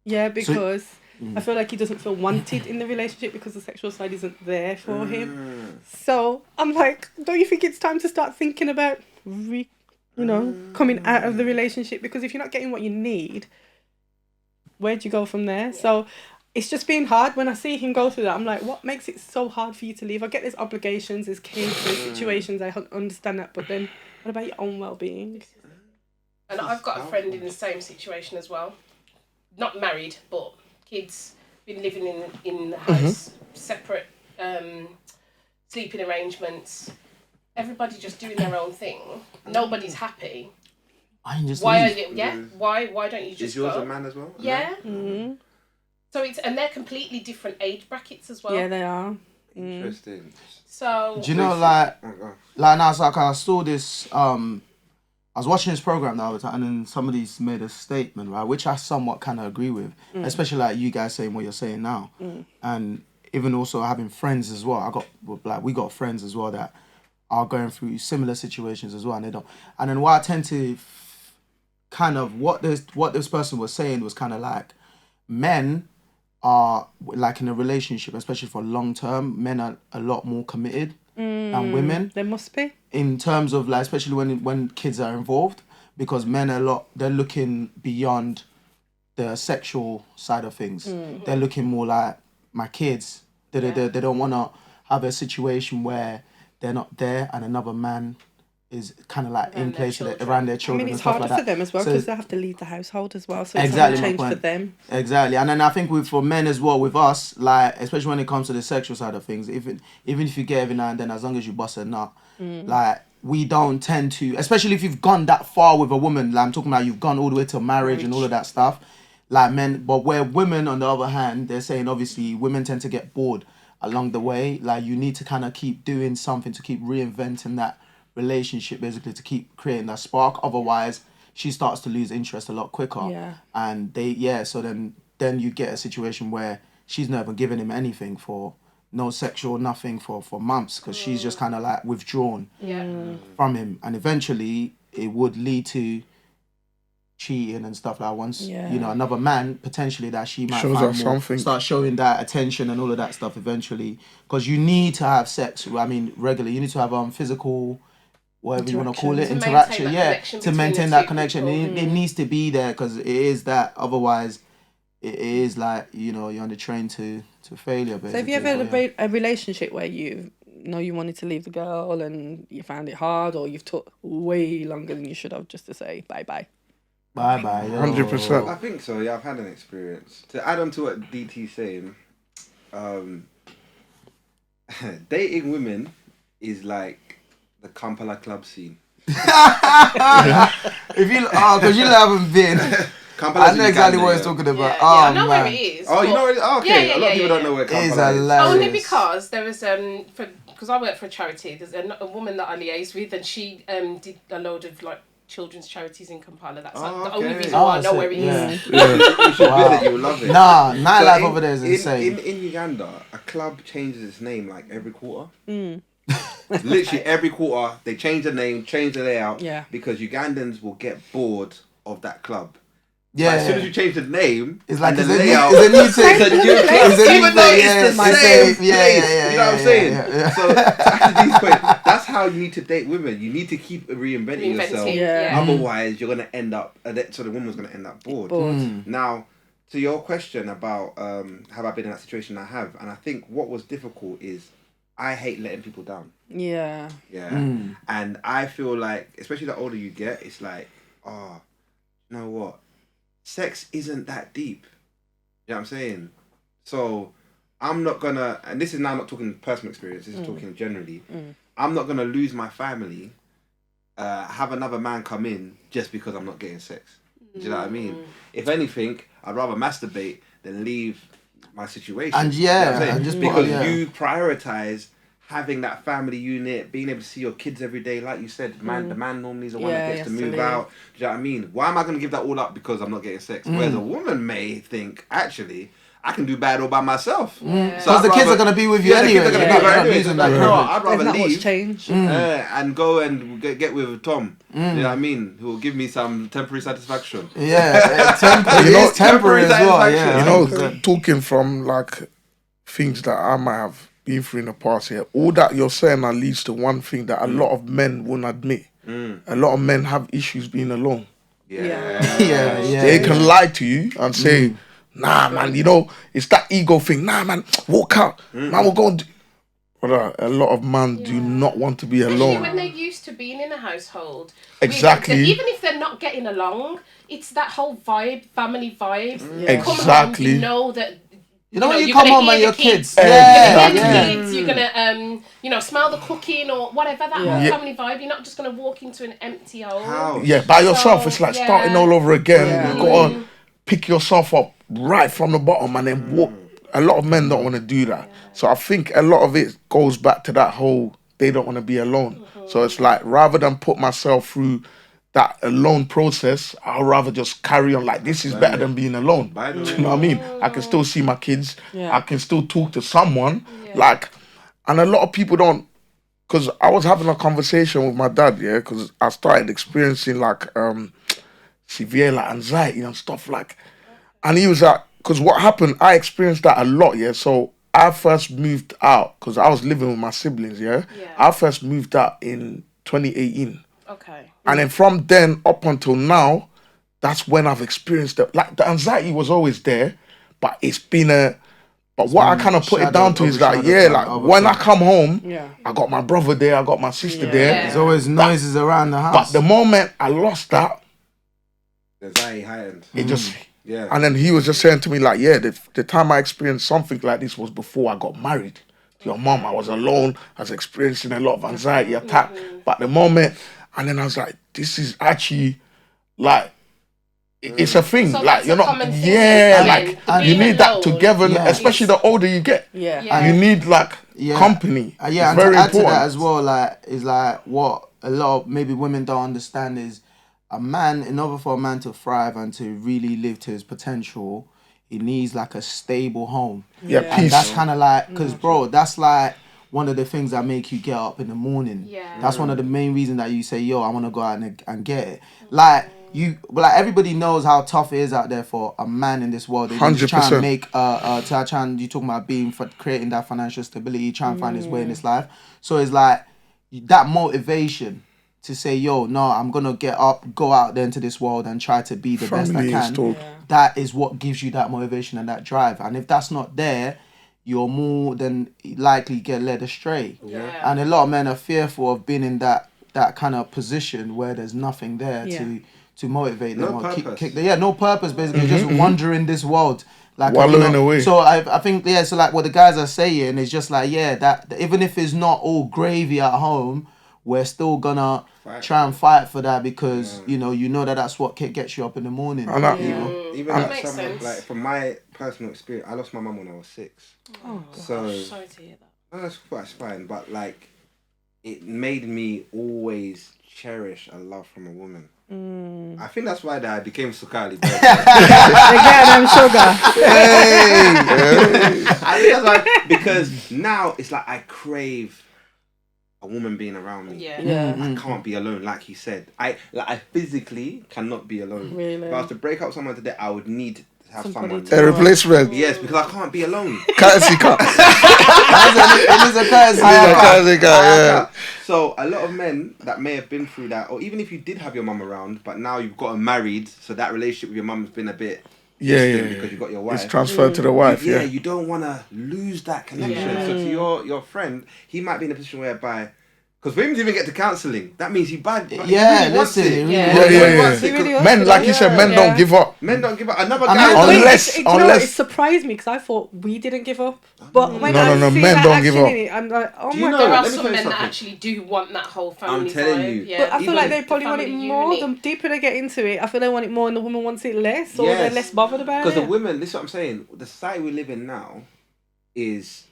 Yeah, because I feel like he doesn't feel wanted in the relationship because the sexual side isn't there for him. So I'm like, don't you think it's time to start thinking about coming out of the relationship? Because if you're not getting what you need, where'd you go from there? So it's just been hard when I see him go through that. I'm like, what makes it so hard for you to leave? I get there's obligations, there's kids, there's situations, I understand that, but then what about your own well-being? And I've got a friend in the same situation as well. Not married, but kids, been living in the house, separate sleeping arrangements. Everybody just doing their own thing. Nobody's happy. I can just Why are leave. you? Yeah. Why don't you just Is yours go? a man as well? Yeah. Mm-hmm. So and they're completely different age brackets as well. Yeah, they are. Interesting. So Do you know, like Oh, God. now it's like I saw this. I was watching this program the other time, and then somebody's made a statement, right, which I somewhat kind of agree with, especially like you guys saying what you're saying now, and even also having friends as well. We got friends as well that are going through similar situations as well, and they don't. And then what I tend to kind of what this person was saying was kind of like men are like in a relationship, especially for long term. Men are a lot more committed than women. There must be. In terms of like, especially when kids are involved, because men they're looking beyond the sexual side of things. They're looking more like my kids. They don't want to have a situation where they're not there and another man is kind of like in place around their I children mean, and it's stuff harder like for that. them as well So- because they have to lead the household as well. So it's Exactly a my change for point. them. Exactly, and then I think for men as well, with us, like especially when it comes to the sexual side of things, even if you get every now and then, as long as you bust a nut, like we don't tend to, especially if you've gone that far with a woman. Like I'm talking about, you've gone all the way to marriage and all of that stuff. Like men, but where women, on the other hand, they're saying obviously women tend to get bored along the way. Like you need to kind of keep doing something to keep reinventing that relationship, basically to keep creating that spark. Otherwise, she starts to lose interest a lot quicker. Yeah. And so then you get a situation where she's never given him anything for no sexual nothing for months, because she's just kind of like withdrawn from him, and eventually it would lead to cheating and stuff like once another man potentially that she might shows find her more, something, start showing that attention and all of that stuff eventually, because you need to have sex, I mean regularly, you need to have physical, whatever you want to call it, interaction, to maintain that connection. It needs to be there, because it is that, otherwise it is like, you're on the train to failure, basically. So have you ever had a relationship where you wanted to leave the girl and you found it hard, or you've took way longer than you should have just to say bye-bye? Bye-bye. 100%. I think so, yeah, I've had an experience. To add on to what DT's saying, dating women is like the Kampala club scene. If you, because you haven't been. I know exactly what he's talking about. I know where it is. Oh, you know where it is? Oh, okay. Yeah, a lot of people don't know where Kampala is. Only because there was because I work for a charity. There's a woman that I liaise with, and she did a load of like children's charities in Kampala. That's like the only reason why I know where it is. You should visit. You will love it. Nah, nightlife over there is insane. In Uganda, a club changes its name like every quarter. Literally every quarter, they change the name, change the layout. Yeah. Because Ugandans will get bored of that club. Yeah. But as soon as you change the name, it's like and the it's layout, a new thing. it's a new club, even though it's the same place. You know what I'm saying? Yeah. So to D's point, that's how you need to date women. You need to keep reinventing yourself. Yeah. Otherwise, you're gonna end up. So the woman's gonna end up bored. Now, to your question about have I been in that situation? I have, and I think what was difficult is I hate letting people down. Yeah. And I feel like, especially the older you get, it's like, you know what? Sex isn't that deep. You know what I'm saying? So I'm not gonna, and this is now not talking personal experience, this is talking generally. I'm not gonna lose my family, have another man come in just because I'm not getting sex. Do you know what I mean? If anything, I'd rather masturbate than leave my situation. And you know what I'm saying? just because you prioritize having that family unit, being able to see your kids every day, like you said, the man normally is the one that gets to move out. Do you know what I mean? Why am I going to give that all up because I'm not getting sex? Whereas a woman may think, actually, I can do bad all by myself. Because the kids are going to be with you anyway. The kids are going to be with you anyway. I'd rather leave change. and go and get with Tom. You know what I mean? Who will give me some temporary satisfaction. Yeah, temporary as well. Yeah. You know, talking from like things that I might have been through in the past here, all that you're saying that leads to one thing that a lot of men won't admit. A lot of men have issues being alone. They can lie to you and say, nah man, it's that ego thing. Nah man, walk out. Man will go and a lot of men do not want to be alone. Especially when they're used to being in a household. Exactly. Even if they're not getting along, it's that whole vibe, family vibe. Exactly. You come home, you know that. When you come home and your kids. You're gonna smell the cooking or whatever, that whole family vibe. You're not just gonna walk into an empty home. Yeah, by yourself. It's like starting all over again. You've got to pick yourself up right from the bottom and then walk. A lot of men don't want to do that. So I think a lot of it goes back to that whole, they don't want to be alone. So it's like, rather than put myself through that alone process, I'll rather just carry on like this is better than being alone. Do you know what I mean? I can still see my kids. I can still talk to someone. And a lot of people don't, because I was having a conversation with my dad, because I started experiencing like severe like anxiety and stuff like, and he was like, because what happened, I experienced that a lot, so I first moved out, because I was living with my siblings, I first moved out in 2018. Okay. Mm. And then from then up until now, that's when I've experienced it. Like the anxiety was always there, but it's been a. But what I kind of put it down to is that when I come home, I got my brother there, I got my sister there. There's always noises around the house. But the moment I lost that, the anxiety heightened. It just. Yeah. And then he was just saying to me like, the time I experienced something like this was before I got married to your mom. I was alone. I was experiencing a lot of anxiety attack. But the moment, and then I was like, this is actually like, it's a thing. So like you're not, you need that together, especially the older you get. You need company. And very to add important. to that as well, is what a lot of maybe women don't understand is, a man, in order for a man to thrive and to really live to his potential, he needs like a stable home. Yeah, And peace. that's kind of like, because bro, that's like one of the things that make you get up in the morning. Yeah. That's one of the main reasons that you say, yo, I want to go out and get it. Like everybody knows how tough it is out there for a man in this world. They just try and 100%. make you talking about being for creating that financial stability, try and find his way in his life. So it's like that motivation to say, yo, no, I'm gonna get up, go out there into this world and try to be the best I Family can. installed. That is what gives you that motivation and that drive. And if that's not there, you're more than likely get led astray. Yeah. And a lot of men are fearful of being in that kind of position where there's nothing there to motivate them. No purpose. No purpose, basically. Just wandering this world. Like, Wallowing away. So I think, so like what the guys are saying is just like, that even if it's not all gravy at home, we're still gonna try and fight for that because, you know that that's what gets you up in the morning. Even That like makes someone, sense. like from my personal experience, I lost my mum when I was 6. Oh, So sorry to hear that. no, that's fine. But like, it made me always cherish a love from a woman. I think that's why that I became Sukali. Again, I'm sugar. I think that's why, because now it's like I crave a woman being around me. Yeah. I can't be alone, like he said. I physically cannot be alone. Really? If I was to break up with someone today, I would need to have Somebody someone. to- A replacement. Yes, because I can't be alone. Courtesy car. It is a courtesy. Courtesy car, yeah. So a lot of men that may have been through that, or even if you did have your mum around, but now you've gotten married, so that relationship with your mum has been a bit distant because you got your wife. It's transferred to the wife, Yeah, yeah. you don't want to lose that connection. Yeah. So to your friend, he might be in a position whereby, because for him to even get to counselling, that means he bad. He really wants listen. it. Yeah. He wants He it, 'cause really wants Men, it. like you said, men don't give up. men don't give up. Another I guy. mean, Wait, Unless- do you know what? unless- It surprised me because I thought we didn't give up. But when No, I no, see men that don't give action up. in it, I'm like, oh Do my you know- god. There are let me some tell you men that something. actually do want that whole family telling vibe. you. Yeah. But I feel like they The probably want it family more. unit. The deeper they get into it, I feel they want it more and the woman wants it less, or Yes. they're less bothered about Because it. the women, this is what I'm saying, the society we live in now is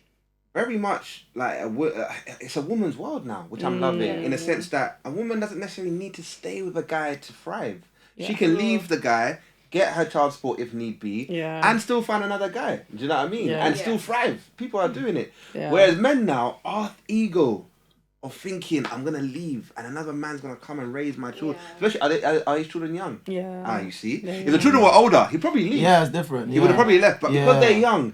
very much like it's a woman's world now, which I'm loving, in a sense that a woman doesn't necessarily need to stay with a guy to thrive. She can leave the guy, get her child support if need be, and still find another guy. Do you know what I mean? Yeah. And still thrive. People are doing it. Yeah. Whereas men now are ego of thinking, I'm going to leave and another man's going to come and raise my children. Especially, are his children young? Yeah. You see? Yeah, If the children were older, he'd probably leave. Yeah, it's different. He would have probably left, but because Yeah. they're young,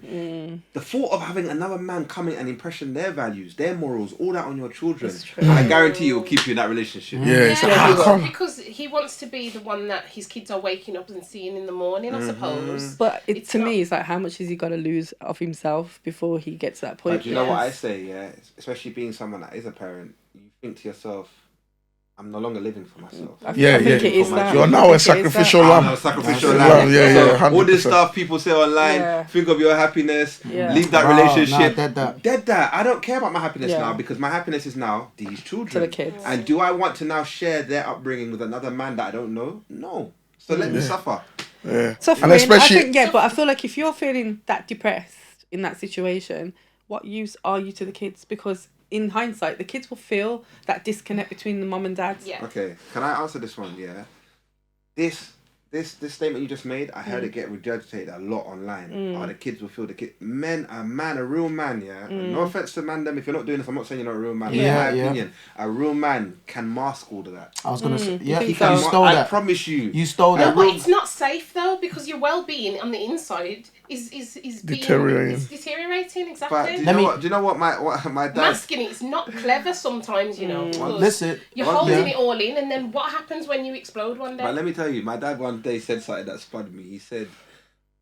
the thought of having another man coming and impression their values, their morals, all that on your children, I guarantee you will keep you in that relationship. Yeah, it's like, because, come. because he wants to be the one that his kids are waking up and seeing in the morning, I suppose. But It's to not- me, it's like, how much has he got to lose of himself before he gets to that point? But do you know what I say? Yeah, especially being someone that is a parent, you think to yourself, I'm no longer living for myself. I Yeah, think yeah. it is that. You're I now think a it is that. sacrificial I'm lamb. a sacrificial Yeah, lamb. yeah, So 100%. all this stuff people say online, Yeah. think of your happiness, Yeah. leave that Wow, relationship. nah, dead that. Dead. I don't care about my happiness Yeah. now because my happiness is now these children. To the kids. And do I want to now share their upbringing with another man that I don't know? No. So let me suffer. Yeah. Suffering, And especially, I think, but I feel like if you're feeling that depressed in that situation, what use are you to the kids? Because in hindsight, the kids will feel that disconnect between the mum and dad. Yeah. Okay, can I answer this one? Yeah. This statement you just made, I heard it get regurgitated a lot online. Oh, the kids will feel a real man, yeah. No offense to man them if you're not doing this, I'm not saying you're not a real man. Yeah, In my yeah. opinion, a real man can mask all of that. I was gonna say, yeah, think you so? stole I that. promise you. You stole No, that. but it's not safe though because your well-being on the inside is being Deteriorating. It's deteriorating But exactly. do you Let know me- what? Do you know what my dad? Masking it is not clever sometimes, you know. because Listen, you're One holding day- it all in, and then what happens when you explode one day? But let me tell you, my dad one day said something that spun me. He said,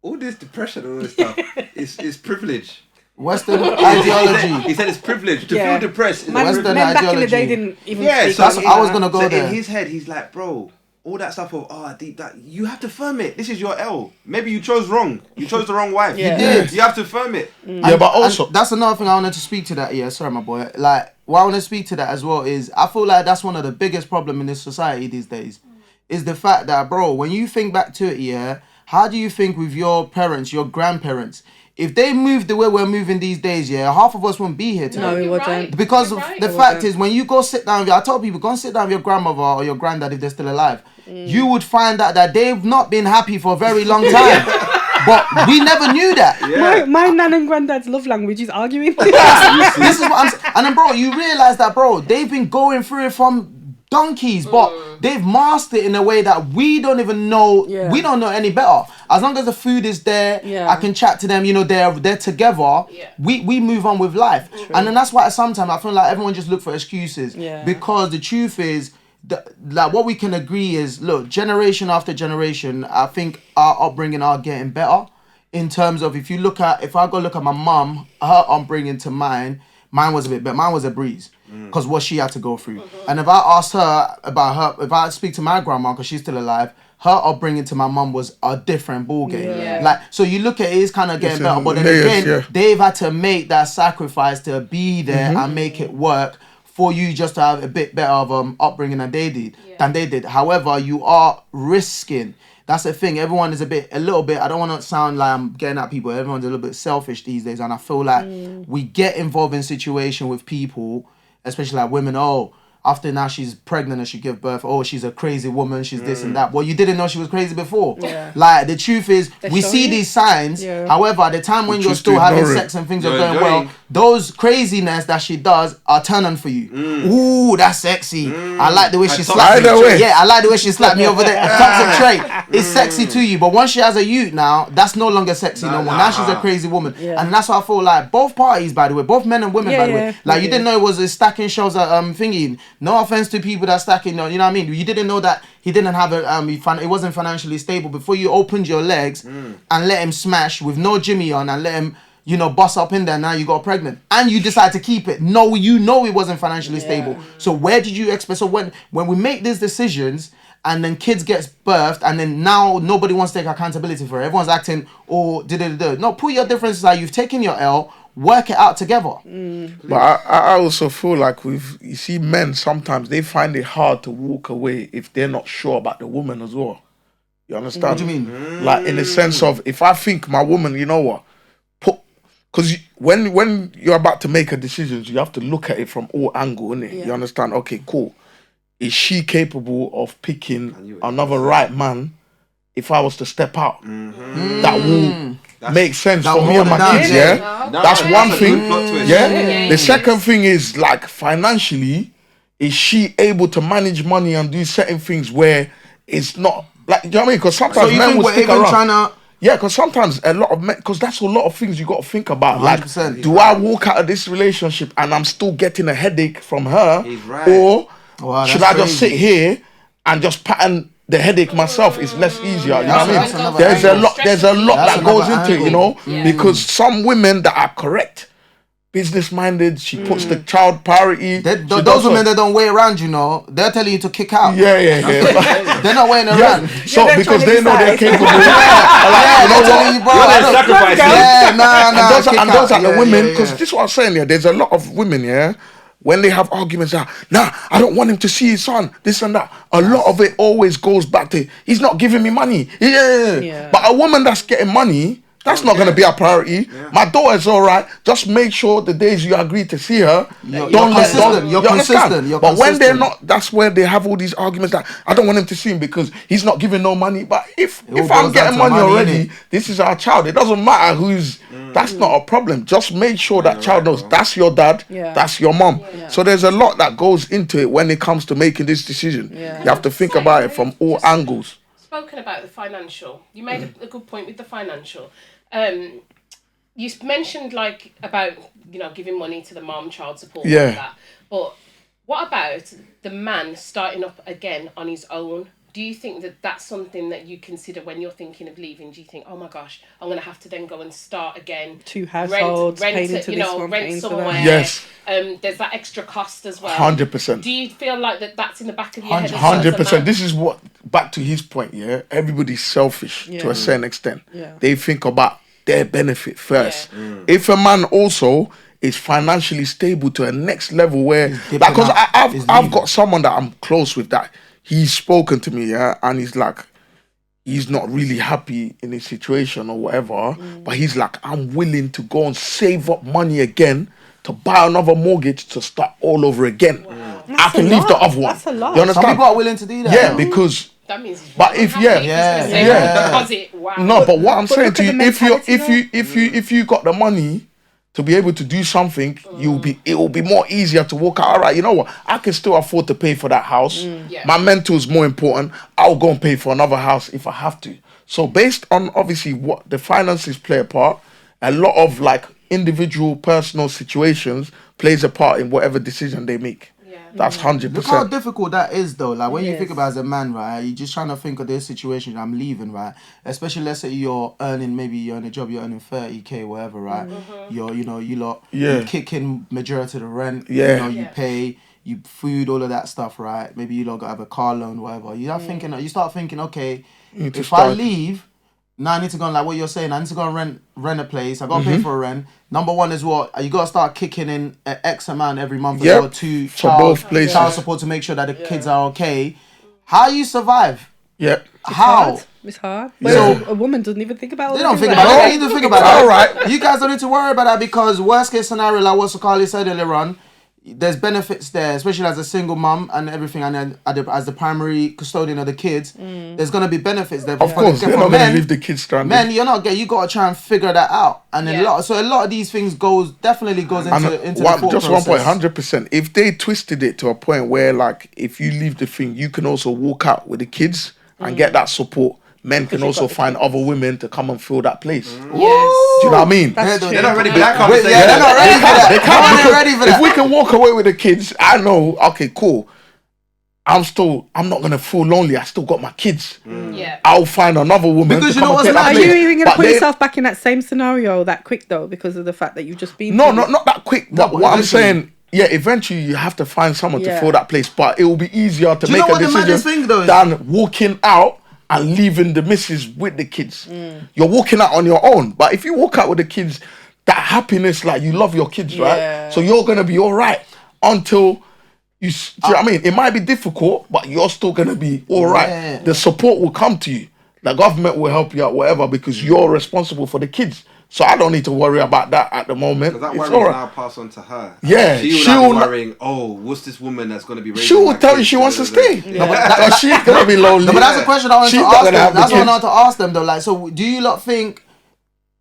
"All this depression and all this stuff is privilege." Western He ideology. said it's privilege to Yeah. feel depressed. Is Man, a Western privilege. men back in the day ideology. didn't even Yeah, speak so like I was that. gonna go So there. in his head, he's like, bro, all that stuff of deep that you have to firm it. This is your L. Maybe you chose wrong. You chose the wrong wife. Yeah. You did. You have to firm it. yeah, but also, And that's another thing I wanted to speak to that. Yeah, sorry, my boy. Like, what I want to speak to that as well is I feel like that's one of the biggest problem in this society these days, is the fact that, bro, when you think back to it, yeah, how do you think with your parents, your grandparents, if they moved the way we're moving these days, yeah, half of us wouldn't be here today. No, it you're wasn't. right. Because You're of right. the fact is, when you go sit down with I tell people, go and sit down with your grandmother or your granddad if they're still alive. You would find out that they've not been happy for a very long time. But we never knew that. Yeah. My nan and granddad's love language is arguing. This is what I'm saying. And then, bro, you realise that, bro, they've been going through it from donkeys, but they've mastered it in a way that we don't even know. Yeah. We don't know any better. As long as the food is there, Yeah. I can chat to them. You know, they're together. Yeah. We move on with life, and then that's why sometimes I feel like everyone just look for excuses. Yeah. Because the truth is, like what we can agree is, look, generation after generation, I think our upbringing are getting better. In terms of if I go look at my mum, her upbringing to mine was a bit better. Mine was a breeze. Because what she had to go through. And if I asked her about her, if I speak to my grandma, because she's still alive, her upbringing to my mum was a different ballgame. Yeah. Like, so you look at it, it's kind of getting better. But then again, they've had to make that sacrifice to be there and make it work for you just to have a bit better of upbringing than they did. However, you are risking. That's the thing. Everyone is a little bit, I don't want to sound like I'm getting at people. Everyone's a little bit selfish these days. And I feel like we get involved in situation with people, especially like women, after now she's pregnant and she give birth, she's a crazy woman, she's this and that. Well, you didn't know she was crazy before. Yeah. Like, the truth is, we see these signs. Yeah. However, at the time when you're still having sex and things are going well, those craziness that she does are turning for you. Ooh, that's sexy. I like the way she slapped me. Yeah, I like the way she slapped me over there. Toxic trait. It's sexy to you. But once she has a youth now, that's no longer sexy no more. Now she's a crazy woman. Yeah. And that's why I feel like both parties, by the way, both men and women, by the way. Like, you didn't know it was a stacking shows at thingy. No offense to people that stacking, you know what I mean? You didn't know that he didn't have it wasn't financially stable before you opened your legs and let him smash with no Jimmy on and let him, bust up in there. Now you got pregnant and you decide to keep it. No, you know it wasn't financially stable. So where did you expect? So when we make these decisions and then kids gets birthed and then now nobody wants to take accountability for it. Everyone's acting, no, put your differences out. You've taken your L. Work it out together. But I also feel like you see men sometimes they find it hard to walk away if they're not sure about the woman as well. You understand? What do you mean? Like in the sense of if I think my woman, you know what, because when you're about to make a decision, you have to look at it from all angles, innit? Yeah. You understand? Okay, cool. Is she capable of picking another right man if I was to step out? That will make sense for me and my kids, That's one thing. Yeah. The second thing is, like, financially, is she able to manage money and do certain things where it's not, like, you know what I mean? Because sometimes men will stick around. Yeah, because sometimes a lot of men, because that's a lot of things you got to think about. 100%. Like, do I walk out of this relationship and I'm still getting a headache from her? Or should I just sit here and just pattern the headache myself? Is less easier, you know what I mean? There's a lot that goes into it, you know, because some women that are correct, business minded, she puts the child priority. Those women that don't wait around, they're telling you to kick out. Yeah. They're not waiting around. So because they know they're capable. They're telling you, bro. And those are the women, because this is what I'm saying here. There's a lot of women, when they have arguments, I don't want him to see his son, this and that. A lot of it always goes back to, he's not giving me money. Yeah. But a woman that's getting money, that's not going to be a priority. Yeah. My daughter's all right. Just make sure the days you agree to see her, you're consistent. But when they're not, that's where they have all these arguments that I don't want him to see him because he's not giving no money. But if I'm getting money already, this is our child. It doesn't matter who's. That's not a problem. Just make sure that child knows that's your dad, that's your mom. Yeah. So there's a lot that goes into it when it comes to making this decision. Yeah. You have to think about it from all angles. Spoken about the financial. You made a good point with the financial. You mentioned about giving money to the mom, child support, all that. But what about the man starting up again on his own? Do you think that that's something that you consider when you're thinking of leaving? Do you think, oh my gosh, I'm going to have to then go and start again? 2 households, rent somewhere. Yes. There's that extra cost as well. 100%. Do you feel like that's in the back of your head? 100%. This is what, back to his point, everybody's selfish to a certain extent. Yeah. They think about their benefit first. Yeah. If a man also is financially stable to a next level where, because I've got someone that I'm close with that. He's spoken to me, and he's like, he's not really happy in his situation or whatever, but he's like, I'm willing to go and save up money again to buy another mortgage to start all over again. I can leave the other one. That's a lot. You understand? Some people are willing to do that. Yeah, because That means. But if deposit. Wow. No, but what I'm saying to you, if you got the money to be able to do something, it will be more easier to walk out. All right, you know what? I can still afford to pay for that house. Yeah. My mental is more important. I'll go and pay for another house if I have to. So based on obviously what the finances play a part, a lot of like individual personal situations plays a part in whatever decision they make. That's 100%. Look how difficult that is, though. Like when you Yes. think about it as a man, right? You're just trying to think of this situation. I'm leaving, right? Especially, let's say you're earning a job, you're earning 30k, whatever, right? You're, you kick in majority of the rent. Yeah. You pay, you food, all of that stuff, right? Maybe you lot got to have a car loan, whatever. You start thinking, okay, if I leave. Now I need to go and like what you're saying. I need to go and rent a place. I got to pay for a rent. Number one is what you got to start kicking in an X amount every month as well to both places. child support to make sure that the kids are okay. How you survive? Yeah. How? It's hard. So a woman doesn't even think about it. They don't think about it. They don't need to think about All it. right. You guys don't need to worry about that because worst case scenario, like what Sokali said earlier on, there's benefits there, especially as a single mum and everything, and then as the primary custodian of the kids, there's gonna be benefits there. Of course, you're not gonna leave the kids stranded. Men, you gotta try and figure that out, and a lot of these things definitely goes into the thought just process. 100%. If they twisted it to a point where, like, if you leave the thing, you can also walk out with the kids and get that support. Men can also find other women to come and fill that place. Yes. Do you know what I mean? That's true. They're not ready for They're that not conversation. ready for that. They can't, They're because ready for if that. we can walk away with the kids, I know, okay, cool. I'm not gonna feel lonely. I still got my kids. Yeah. I'll find another woman. Because to you know come and what's take that Are mad? you place. even going to But put they- yourself back in that same scenario that quick though because of the fact that you've just been No, through it? not that quick. But but what I'm listen. saying, eventually you have to find someone to Yeah. fill that place. But it will be easier to Do you make know a what the maddest thing, decision though, is? than walking out and leaving the missus with the kids. You're walking out on your own. But if you walk out with the kids, that happiness, like you love your kids, Yeah. right? So you're gonna be all right until do you know what I mean? It might be difficult, but you're still gonna be all right. Yeah. The support will come to you. The government will help you out, whatever, because you're responsible for the kids. So I don't need to worry about that at the moment. Because that It's worry all is right. now passed on to her. Yeah, She will she'll now be not- worrying, what's this woman that's going to be raising She will my tell you kids? she wants to stay. Yeah. No, but she's gonna be lonely. No, but that's a question I wanted She's to not ask gonna them. have the That's what I kids. wanted to ask them though. Like, so do you lot think,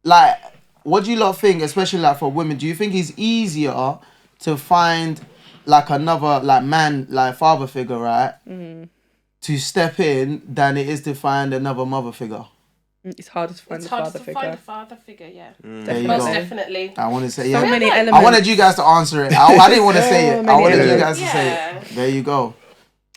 like, what do you lot think, especially like for women? Do you think it's easier to find like another like man, like father figure, right, to step in than it is to find another mother figure? It's harder to find It's a hard father to figure. find a father figure, yeah. There you Most go. definitely. I want to say So yeah. many I elements. wanted you guys to answer it. I didn't want to say it. I many wanted you elements. guys to say Yeah. it. There you go.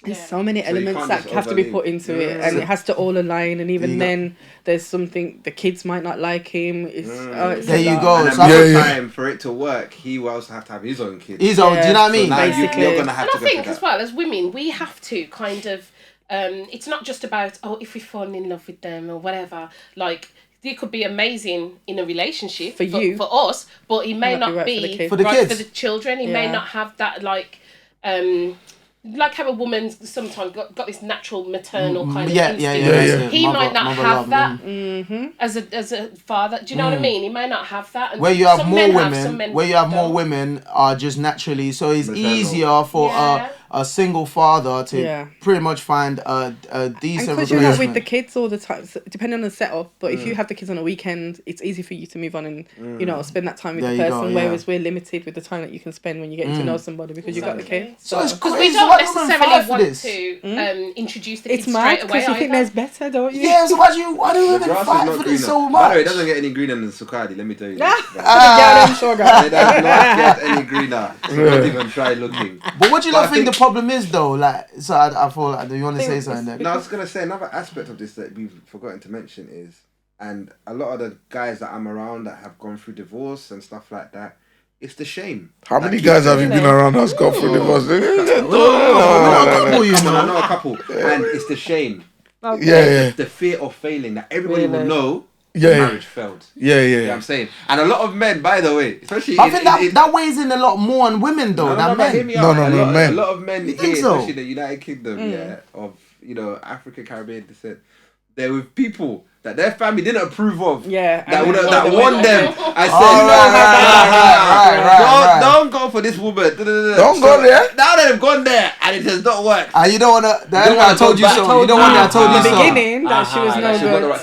There's so many you elements can't that just have to be overleap. put into it, and it has to all align. And even you go. then, there's something the kids might not like him. It's a There you lot. go. And then So most of Yeah, the yeah. time, for it to work, he will also have to have his own kids. He's old. Do you know what I So mean? now Basically. you're going to have And to I go think through as that. well as women, we have to kind of, it's not just about, if we fall in love with them or whatever, like, it could be amazing in a relationship For you. for us, but it may Might be not right for the be kids. For the right kids. for the children. It may Yeah. not have that like how a woman sometimes got this natural maternal kind of instinct. yeah. He might not have that Mm-hmm. as a father. Do you know what I mean? He may not have that. And Where you have some more men women, some men where you have more don't. women are just naturally, so it's Maternal. easier for Yeah. a single father to Yeah. pretty much find a And decent because you're not with replacement. the kids all the time, so depending on the setup, but if you have the kids on a weekend, it's easy for you to move on and spend that time with There the you go, person. yeah. Whereas we're limited with the time that you can spend when you're getting to know somebody because you've got the Exactly. kids. So it's Because crazy. we don't Why do women necessarily fight for want this? to introduce the It's kids mad straight away because you think either. there's better, don't you? Yeah, so why do The women grass is fight not for greener. this so By the way, much? it doesn't get any greener than Sukadi, let me tell you. Yeah. This, bro. Yeah, I'm sure, It guys. does not get any greener. So don't even try looking. But what do you But not I think the think- problem is though? Like, so I feel like, do you want to say think something there? No, I was going to say another aspect of this that we've forgotten to mention is, and a lot of the guys that I'm around that have gone through divorce and stuff like that, it's the shame. How many That guys keeps have you them- been around that's gone through divorce? We're not a couple, you Come on, I know. know a couple. And it's the shame. Yeah. The fear of failing that everybody will Really? know Yeah. marriage failed. Yeah, You know what I'm saying? And a lot of men, by the way, especially I think that weighs in a lot more on women though than hear men. me No, out. no, a no, lot, men. A lot of men You here, think so? especially the United Kingdom, of African Caribbean descent, they're with people that their family didn't approve of. Yeah. That won them. I said, don't go for this woman. Don't go there. Now that they've gone there and it has not worked. You don't want to. I told you so. You don't want that. I told you so. In the beginning, that she was no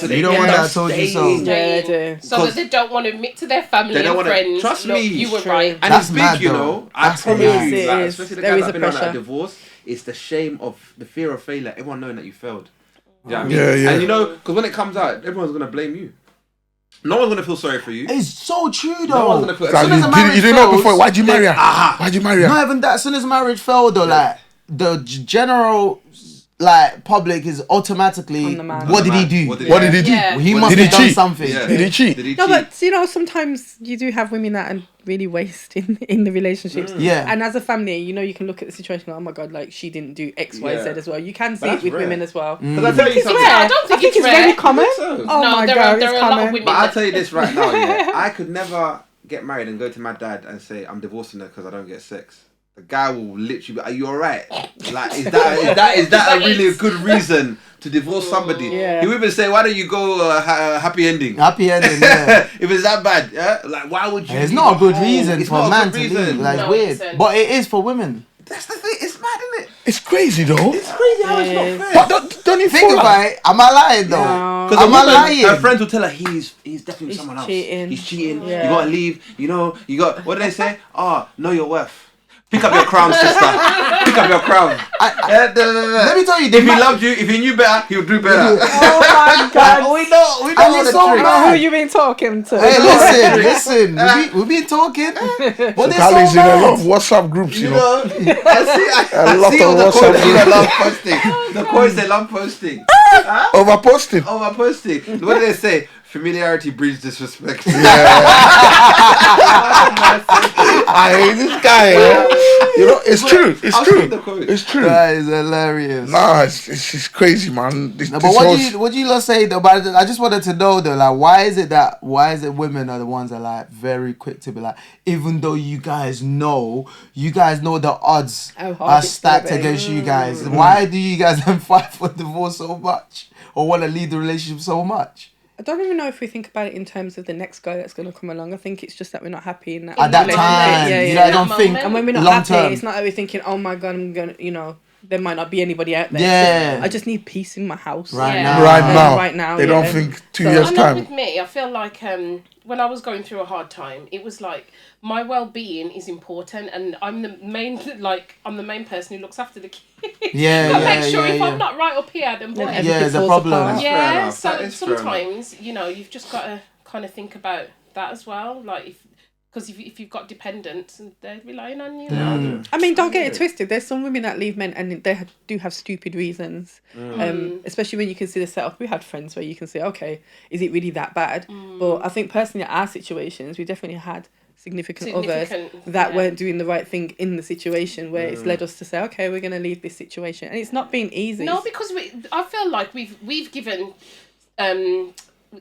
good. You don't want that. I told you so. Yeah, they do. So that they don't want to admit to their family and friends. Trust me, you were right. And it's big, you know. I promise you, especially the guys that have been on that divorce, it's the shame of the fear of failure. Everyone knowing that you failed. Yeah, And you know, because when it comes out, everyone's gonna blame you. No one's gonna feel sorry for you. It's so true though. No one's gonna feel. You didn't know before. Why'd you marry her? Why'd you marry her? Not even that. As soon as marriage fell though, like the general public is automatically. What did he do? What did he do? Yeah. He must have done something. Yeah. Did he cheat? No, but you know, sometimes you do have women that are really wasting in the relationships. Yeah. And as a family, you know, you can look at the situation like, oh my God, like she didn't do X, Y, Z as well. You can see it with women as well. Because I tell you something. I don't think it's very common. So. Oh no, my there God, are a lot of women. But I'll tell you this right now, I could never get married and go to my dad and say I'm divorcing her because I don't get sex. The guy will literally be, are you alright? Like, is that a really good reason to divorce somebody? Yeah. He would even say, why don't you go happy ending? Happy ending, yeah. If it's that bad, yeah? Like, why would you? It's not a good reason for a man to reason. leave. Like, No, weird. it isn't. But it is for women. That's the thing, it's mad, isn't it? It's crazy though. It's crazy how it's not fair. But don't you Think feel about it. Am I lying though? No. Because lying? her friends will tell her he's definitely He's someone else. cheating. He's cheating. Yeah. You gotta leave. You know, what do they say? Know your worth. Pick up your crown, sister. Pick up your crown. Let me tell you, if he loved you, if he knew better, he would do better. Oh my God. we know And all it's the so tricks. Who you been talking to? Hey, listen. We've been talking. But it's Kali's so in a bad. lot of WhatsApp groups, You you know. know, I see all the quotes they love posting. The quotes they love posting. Over posting. Over posting. What do they say? Familiarity breeds disrespect. I hate this guy. You know, it's true. It's I'll true. see the quote. It's true. That is hilarious. Nah, it's crazy, man. No, but what do you lot say though? But I just wanted to know though, like, why is it women are the ones that are like very quick to be like, even though you guys know the odds are stacked against you guys. Why do you guys then fight for divorce so much or want to leave the relationship so much? I don't even know if we think about it in terms of the next guy that's going to come along. I think it's just that we're not happy in that At that relationship. time, Yeah, you yeah. don't think And when we're not long happy, term. it's not that we're thinking, oh my God, I'm going to, you know, there might not be anybody out there. Yeah. I just need peace in my house. Right Yeah. now. Right now. They don't think 2 So- years I know time. with me, I feel like when I was going through a hard time, it was like my well-being is important, and I'm the main person who looks after the kids. I make sure if I'm not right up here, then boy, there's a problem. yeah. That's fair enough. So sometimes you've just got to kind of think about that as well, like because if you've got dependents and they're relying on you. I mean, don't get it twisted. There's some women that leave men and they do have stupid reasons. Especially when you consider setup. We had friends where you can say, okay, is it really that bad? But I think personally, our situations, we definitely had significant others that weren't doing the right thing in the situation where it's led us to say, okay, we're going to leave this situation. And it's not been easy. No, because I feel like we've given...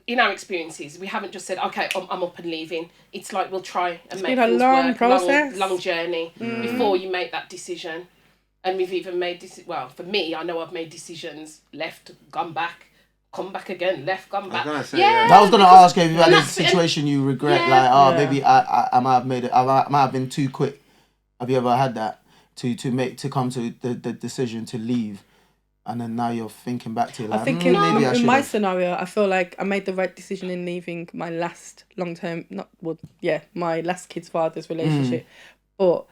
in our experiences, we haven't just said, okay, I'm up and leaving. It's like we'll try and make things work. Process. Long journey before you make that decision. And we've even made for me, I know I've made decisions, left, gone back, come back again, left, gone back. I was gonna ask if you had a situation you regret, maybe I might have made it. I might have been too quick. Have you ever had that to come to the decision to leave? And then now you're thinking back to it like, I think in my scenario, I feel like I made the right decision in leaving my last my last kid's father's relationship. But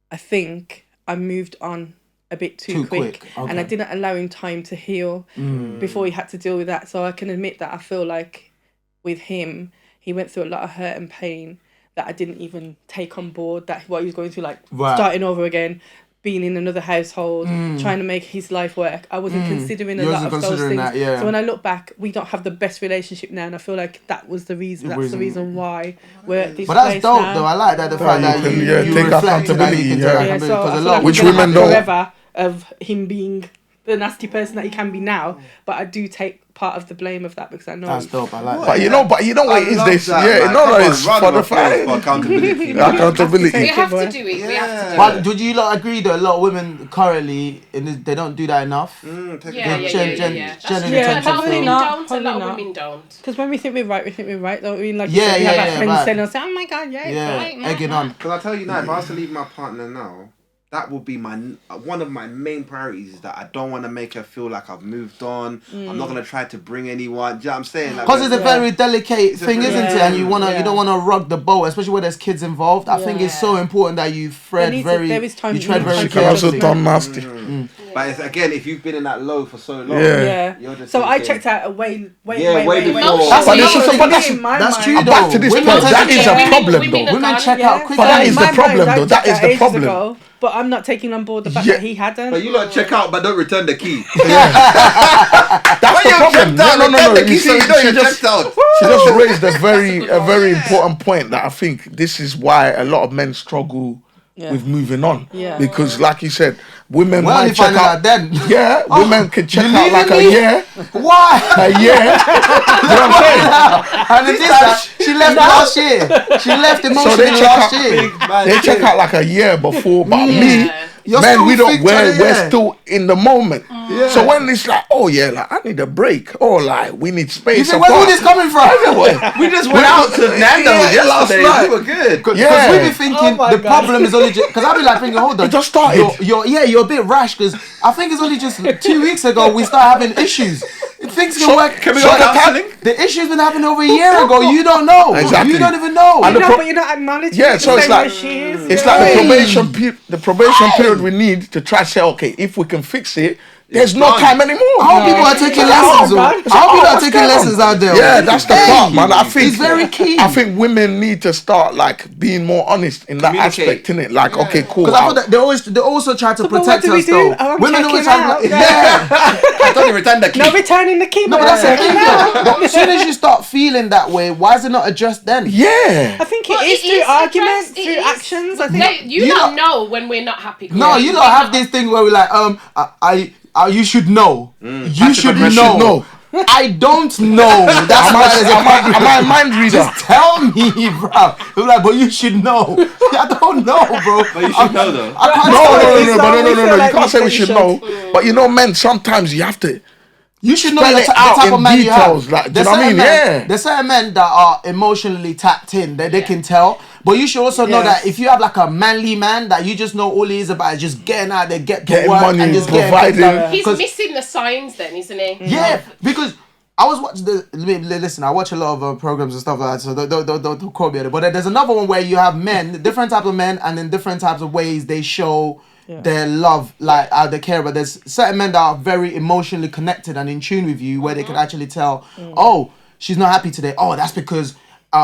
I think I moved on a bit too quick. Okay. And I didn't allow him time to heal before he had to deal with that. So I can admit that I feel like with him, he went through a lot of hurt and pain that I didn't even take on board, that what he was going through, starting over again, being in another household, trying to make his life work. I wasn't considering a lot of those things. That, yeah. So when I look back, we don't have the best relationship now, and I feel like that was the reason. That's the reason why we're at this place. But that's dope, though. I like that, the fact that you take accountability. So I feel like which women don't. Forever of him being the nasty person that he can be now, but I do take part of the blame of that because I know That's dope. I like that. But you know what it is this? That, Yeah, man. no, Come on, it's round for of the applause fact. for accountability. man. Accountability. We have to do it. We have to do But it. do you lot agree that a lot of women currently they don't do that enough? Yeah. generally That's true. Yeah, A lot of probably women not, don't. A lot of women don't. Because when we think we're right, don't we? Like, Yeah, you said, we have yeah, our friends right. saying, "I'll say, oh my god, yeah, Yeah, it's right." egging on. Because I tell you now, if I was to leave my partner now, that would be one of my main priorities. Is that I don't want to make her feel like I've moved on. I'm not gonna try to bring anyone. Do you know what I'm saying? Like, Because it's a very delicate thing, very- isn't it? And you don't wanna rock the boat, especially when there's kids involved. I think it's so important that you tread very She can also carefully. turn nasty. But it's, again, if you've been in that low for so long, Yeah. you're just So I thinking, checked out way way before. before. That's true though. Back to this Women point, tend that to is check- a problem women though. Women check out quicker. But that in is my the problem, mind, though. I That checked is out the ages problem. ago, but I'm not taking on board the fact Yeah. that he hadn't. But you lot check out, but don't return the key. That's the problem. No. The key, You so see, you know she you're just checked out. she just raised a very important point that I think this is why a lot of men struggle with moving on. Yeah. Because, like you said, women We're only might check finding out. out then. Yeah, women can check you out like leaving a me? year. Why? A year. You know what I'm saying? And it is that she left last year. She left So emotionally they check last out. year. They check out like a year before, but me. You're Man, still we don't. think, We're yeah. still in the moment. So when it's like, oh yeah, like I need a break, or like we need space. You think where's all this coming from? We just went out to Nando's yesterday. night. We were good. Because Yeah. we be thinking the problem is only because I be like thinking, hold on, It just started. You're a bit rash because I think it's only just 2 weeks ago we start having issues. Things can work. Can we So go the counselling? The issues been happening over a year ago. You don't know. Exactly. You don't even know. And the No, pro- but you're not acknowledging. Yeah, it so the it's same like way she is. it's like the probation period we need to try to say, okay, if we can fix it, there's no done. time anymore. I hope people are taking lessons. I hope people are taking lessons out there. Yeah, that's the part, man. I think it's very key. I think women need to start like being more honest in that Communicate. aspect, innit? Like, okay, cool. Because I thought that they also try to But what protect do we us do? though. Oh, I'm Women always checking have out. like, yeah. I don't even return the key. No returning the key. No, but that's the thing though. But as soon as you start feeling that way, why is it not addressed then? Yeah. I think Well, it is it through is arguments, addressed, it through is. actions. I No, think. you don't know when we're not happy. No, you don't have this thing where we're like, you should know. You should aggression, know. no. I don't know. That's why there's a problem. Am I a mind reader? Just tell me, bro. We're like, but you should know. I don't know, bro. But you should know though. I can't No. like You can't say we you should should. know. But you know, men, sometimes you have to. You should know Spell the it type out of in man you details, have. like, do you know what I mean? Men, Yeah. There's certain men that are emotionally tapped in, that they can tell. But you should also know that if you have like a manly man that you just know all he is about is just getting out there, get to Getting work money, and just providing. getting things He's done. missing the signs then, isn't he? Yeah, because I was watching listen, I watch a lot of programs and stuff like that, so don't quote me on it. But there's another one where you have men, different types of men, and in different types of ways they show their love, like they care. But there's certain men that are very emotionally connected and in tune with you, where they can actually tell, oh, she's not happy today. Oh, that's because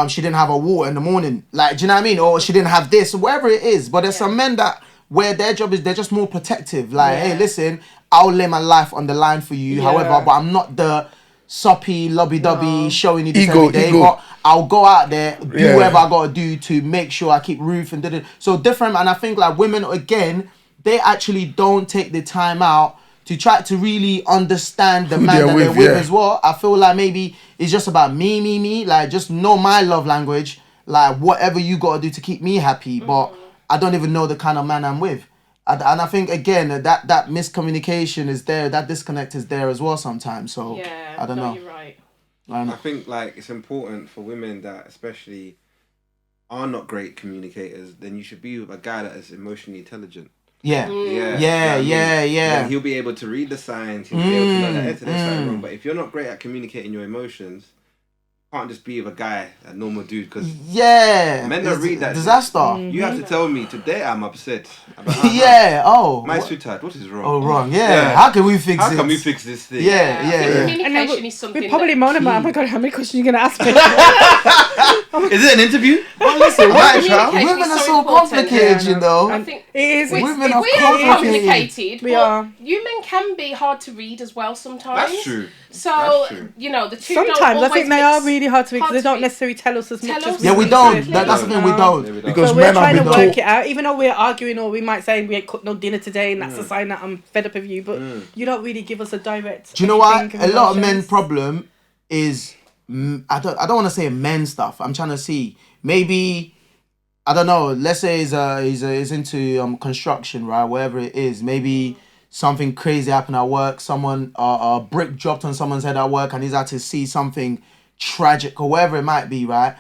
she didn't have her water in the morning. Like, do you know what I mean? Or she didn't have this, or whatever it is. But there's some men that where their job is they're just more protective. Like, hey, listen, I'll lay my life on the line for you. However, but I'm not the soppy, lobby-dobby, showing you this every day. But I'll go out there, do whatever I gotta do to make sure I keep roof and did. So different, and I think like women again, they actually don't take the time out to try to really understand the man that they're with as well. I feel like maybe it's just about me, like just know my love language, like whatever you gotta do to keep me happy, but I don't even know the kind of man I'm with. And I think again that miscommunication is there, that disconnect is there as well sometimes. So I don't know. You're right. I think like it's important for women that especially are not great communicators. Then you should be with a guy that is emotionally intelligent. Yeah. And he'll be able to read the signs. He'll be able to know that there's something wrong. But if you're not great at communicating your emotions, you can't just be with a guy, a normal dude, because men don't read that. Disaster. You have to tell me today I'm upset. About my sweetheart, what is wrong? Oh, wrong. Yeah. How can we fix it? How can we fix this thing? Communication is something. We probably moan about, oh my god, how many questions are you gonna ask me? Is it an interview? Well, listen, Communication women is are so so important. complicated, you know. I think It is. Women are we are complicated. complicated. We but are. You men can be hard to read as well sometimes. That's true. So, That's true. you know, the two don't Sometimes I always think they mix. are really hard to read because Hard they to don't read. necessarily tell us as much Tell as us. we Yeah, we need don't. to. That's the thing, we Yeah, don't. we don't. Because So men we're trying have to been work taught. it out, even though we're arguing, or we might say we ain't cooked no dinner today, and that's a sign that I'm fed up of you. But you don't really give us a direct. Do you know what? thing A of lot of men's emotions. problem is I don't want to say men stuff. I'm trying to see maybe I don't know. Let's say he's into construction, right? Whatever it is, maybe something crazy happened at work. Someone a brick dropped on someone's head at work, and he's had to see something tragic or whatever it might be, right?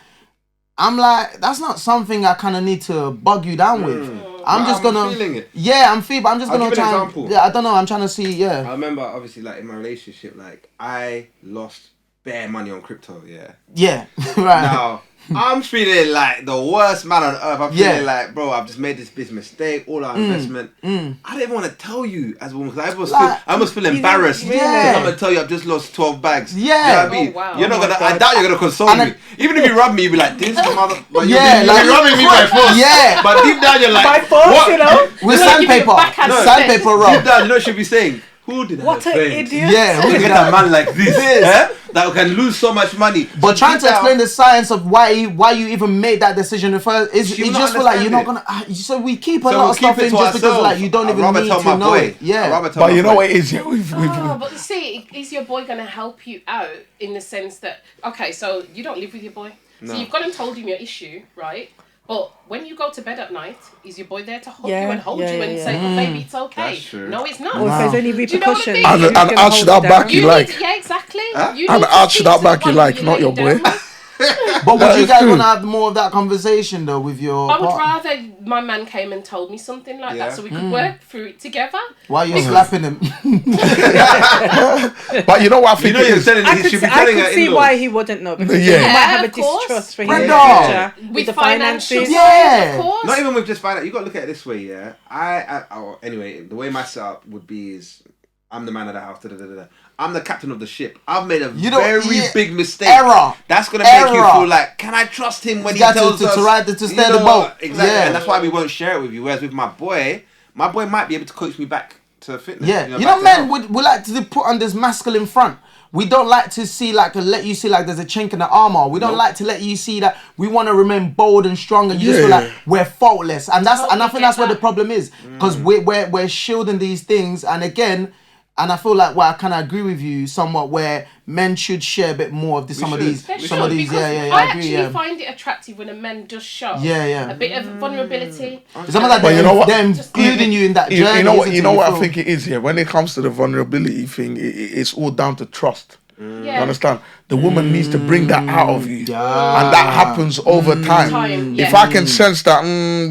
I'm like, that's not something I kind of need to bug you down with. I'm just gonna. feeling it. Yeah, I'm feeling. But I'm just I'll gonna give an try. example. Yeah, I don't know. I'm trying to see. Yeah. I remember, obviously, like in my relationship, like I lost bare money on crypto. Yeah. Yeah. Right. Now I'm feeling like the worst man on earth. I'm Yeah. feeling like, bro, I've just made this big mistake. All our investment. I didn't want to tell you as a woman because I almost feel embarrassed. Yeah. I'm gonna tell you I've just lost 12 bags. Yeah. You know what I mean? Oh, wow. You're not Oh my gonna. I God. doubt you're gonna console And me. Even if you rub me, you'll be like this mother. But Yeah, you'll be rubbing me by force. Yeah. But deep down, you're like, By force, what? you know. With They're gonna give you a sandpaper. backhand No. Sandpaper Deep rub. down, you know what she'll be saying? Who did What I an offend? idiot! Yeah. Look at a man like this, Yes. that can lose so much money. But So trying deep to explain down- the science of why you even made that decision at first is She you will just not feel like you're not understand gonna. So we keep a So lot we'll of stuff keep it in to just because ourselves. like you don't I'd even rather need tell to my know boy. it. Yeah. I'd rather tell But my you know boy. what it is, yeah? We've Oh, but see, is your boy gonna help you out in the sense that okay, so you don't live with your boy, so you've gone and told him your issue, right? But when you go to bed at night, is your boy there to hug you and hold you and say, "Oh, baby, it's okay"? That's true. No, it's not. Or if there's any Do you know what I repercussions, mean? And- who's and gonna arch hold that it back down? you You like. need, yeah, exactly. Huh? You And need to arch speak that to back the you one like, who not you're your laying boy. down with. But would That you is guys true. want to have more of that conversation though with your? I would partner? rather my man came and told me something like Yeah. that so we could work through it together. Why you slapping him? But you know what I You think know it you're is? telling I he could, should be I telling her could see in-laws. why he wouldn't know because Yeah. he might have a of course. distrust for him Brenda. in the future With with the financial finances. Yeah. of course. Not even with just finance. You got to look at it this way, yeah. Anyway, the way my setup would be is I'm the man of the house. Da, da, da, da. I'm the captain of the ship. I've made a very big mistake. Error. That's gonna make you Error. feel like, can I trust him when he Got to- tells to us ride the- to you steer know the boat. what? Exactly, Yeah. and that's why we won't share it with you. Whereas with my boy might be able to coach me back to fitness. Yeah, you back know, to men health. would like to put on this masculine front. We don't like to see let you see like there's a chink in the armor. We don't Nope. like to let you see that we want to remain bold and strong, and you just Yeah. feel like we're faultless. And I Totally think get that's where the that. problem is because we're shielding these things. And again, and I feel like I kind of agree with you somewhat where men should share a bit more of some of should. these They We should, should. because I I agree. actually Yeah. find it attractive when a man does show Yeah. a bit of vulnerability. It's almost like But you know what? they're including you in that journey. You know what? isn't You it? know what I feel- think it is. Yeah, when it comes to the vulnerability thing, it's all down to trust. Yeah. You understand? The woman needs to bring that out of you, Yeah. and that happens over time. If yeah. I can sense that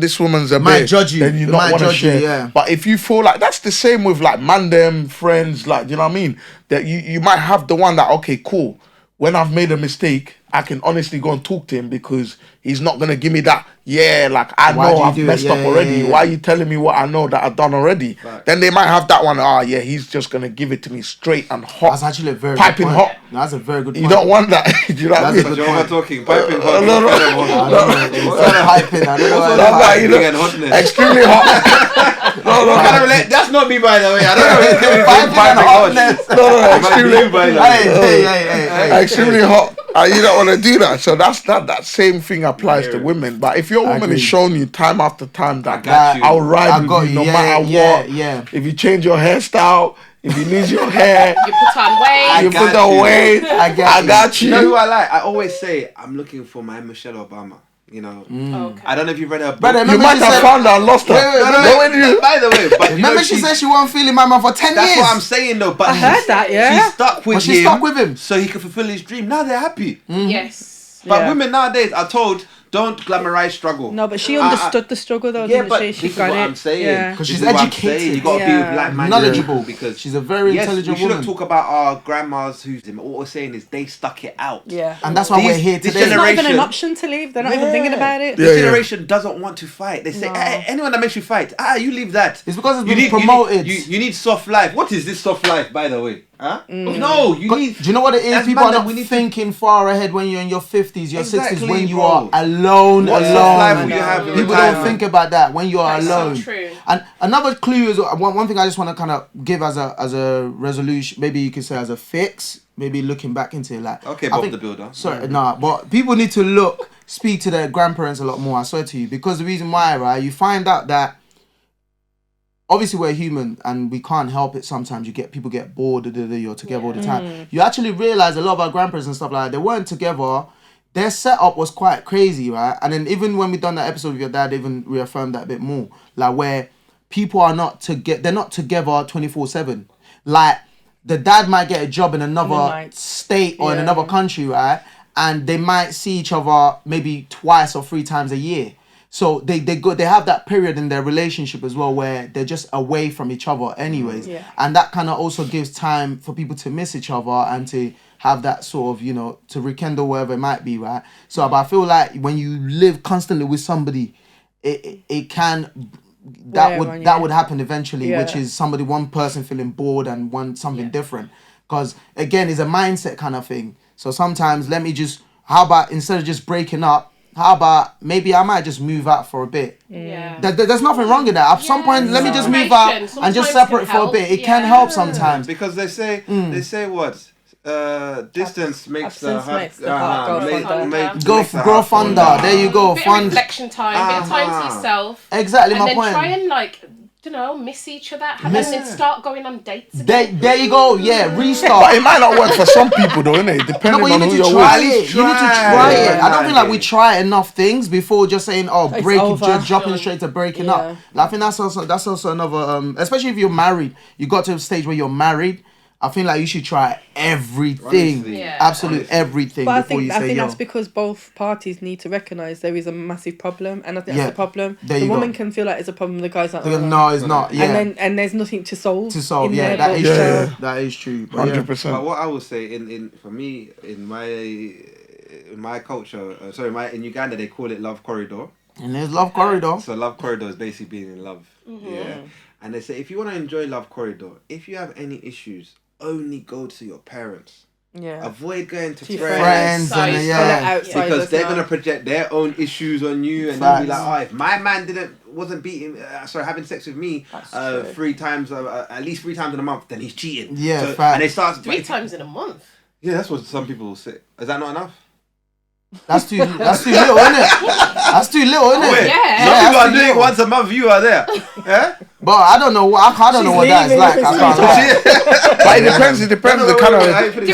this woman's a Might bit, judge you. then you They not might want to judge you, share. yeah. But if you feel like that's the same with like man, them friends, like you know what I mean, that you might have the one that okay, cool. When I've made a mistake, I can honestly go and talk to him because he's not gonna give me that. Yeah, like I Why do know you I've do it? messed Yeah, up yeah, already. yeah, yeah. Why are you telling me what I know that I've done already? Right. Then they might have that one. Yeah, he's just gonna give it to me straight and hot. That's actually a very Piping good point. hot. That's a very good point. You don't want that. Do you know what I That's mean? a But good you're point. over talking, piping hot. no, no. what kind of hot? I don't know, it's piping. I don't know. What's why all it's that like, you know, piping and hotness? Extremely hot. What kind of that's not me, by the way. I don't know. Piping and hotness. No, extremely. You, by the Hey, way. hey. Extremely hot. You don't want to do that. So that same thing applies to women. But if your woman agree. is showing you time after time that got you. I'll ride I with got you you. no Yeah, matter yeah, what. yeah. If you change your hairstyle, if you lose your hair, You put on weight. you got put on you. weight. I I got You know who you. I like? I always say I'm looking for my Michelle Obama. You know, Okay. I don't know if you read her book. Brother, You remember might she have said- found her and lost her. Wait, No, But when you- by the way, but you Remember know, she said she wasn't feeling my man for 10 that's years. what I'm saying though. But I heard that, yeah. She stuck with But him. she stuck with him. so he could fulfill his dream. Now they're happy. Yes. But Yeah. women nowadays are told don't glamorize struggle. No, but she understood the struggle though, Yeah, didn't but she? this She is got what it. I'm saying. Yeah. Because This she's is what I'm educated. saying. You got to be Yeah. with like-minded Knowledgeable. people because She's a very yes, intelligent we shouldn't woman. talk about our grandmas who's what we're saying is they stuck it out. Yeah. And that's why we're These- here this today. It's not even an generation- option to leave. They're not even thinking about it. This Yeah, yeah. generation doesn't want to fight. They say No. anyone that makes you fight, you leave that. It's because it's You been need, promoted. You need soft life. What is this soft life, by the way? Huh? No, you need. Do you know what it is? As People man, are not we need thinking far ahead when you're in your 50s, your 60s, Exactly, when you bro. are alone. What life will you have in People retirement? don't think about that when you are That's alone. so true. And another clue is one thing I just want to kind of give as a resolution. Maybe you could say as a fix. Maybe looking back into it, like Okay, I Bob think- the Builder. Sorry, nah, but people need to speak to their grandparents a lot more. I swear to you, because the reason why, right? You find out that obviously we're human and we can't help it. Sometimes people get bored. You're together all the time. You actually realize a lot of our grandparents and stuff like that, they weren't together. Their setup was quite crazy, right? And then even when we done that episode with your dad, even reaffirmed that a bit more, like where people are not they're not together 24/7. Like the dad might get a job in another state or in another country, right? And they might see each other maybe twice or 3 times a year. So they have that period in their relationship as well where they're just away from each other anyways. Yeah. And that kind of also gives time for people to miss each other and to have that sort of, to rekindle wherever it might be, right? So but I feel like when you live constantly with somebody, it can that would happen eventually, which is one person feeling bored and want something different. Because again, it's a mindset kind of thing. So sometimes how about instead of just breaking up, how about maybe I might just move out for a bit? Yeah. There's nothing wrong with that. At some point, let me just move out and just separate for a bit. It can help sometimes. Because they say what? Distance makes the heart go grow fonder. There you go. Bit of reflection time, bit of time to yourself. Exactly and my then point. try and miss each other, and then start going on dates again. There you go. Yeah, restart. But it might not work for some people though, innit? Depending on who you're try with. it. You need to try it. I don't think like we try enough things before just saying, just jumping straight to breaking up. Like, I think that's also another especially if you're married. You got to a stage where you're married. I think like you should try everything, everything but before you say I think that's because both parties need to recognise there is a massive problem, and I think that's the problem. The woman can feel like it's a problem. The guy's like, no, it's not. Yeah, and there's nothing to solve. That is true. That is true. 100%. But what I will say for me in my culture, in Uganda they call it love corridor. And there's love corridor. So love corridor is basically being in love. Yeah. And they say if you want to enjoy love corridor, if you have any issues, only go to your parents. Yeah. Avoid going to friends because they're gonna project their own issues on you, and they'll be like, if my man wasn't having sex with me 3 times, at least 3 times in a month, then he's cheating. Yeah, and they start 3 times in a month. Yeah, that's what some people will say. Is that not enough? That's too little, isn't it? That's too little, isn't it? Yeah. Some people are doing it once a month. You are there. Yeah. But I don't know what that is like. I can't lie. But it depends the kind of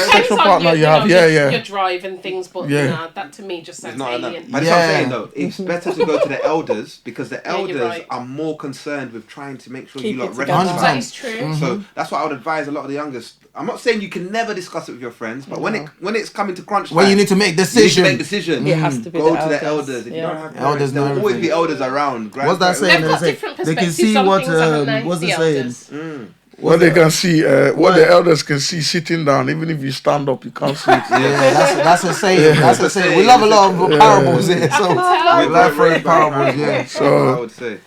sexual partner you have. Your drive and things, but that to me just sounds alien. But that's what I'm saying though. It's better to go to the elders because the elders are more concerned with trying to make sure you lot reconcile. That is true. So that's what I would advise a lot of the youngest. I'm not saying you can never discuss it with your friends, but when it's coming to crunch time, when you need to make decisions, it has to be go to the elders. If you don't have parents, there will always be elders around. What's that saying? They've got different perspectives. They can see what's the saying? What they can see, what the elders can see sitting down, even if you stand up, you can't see it. That's a saying. That's a saying. We love a lot of parables here, so we love parables. Yeah, so I would say.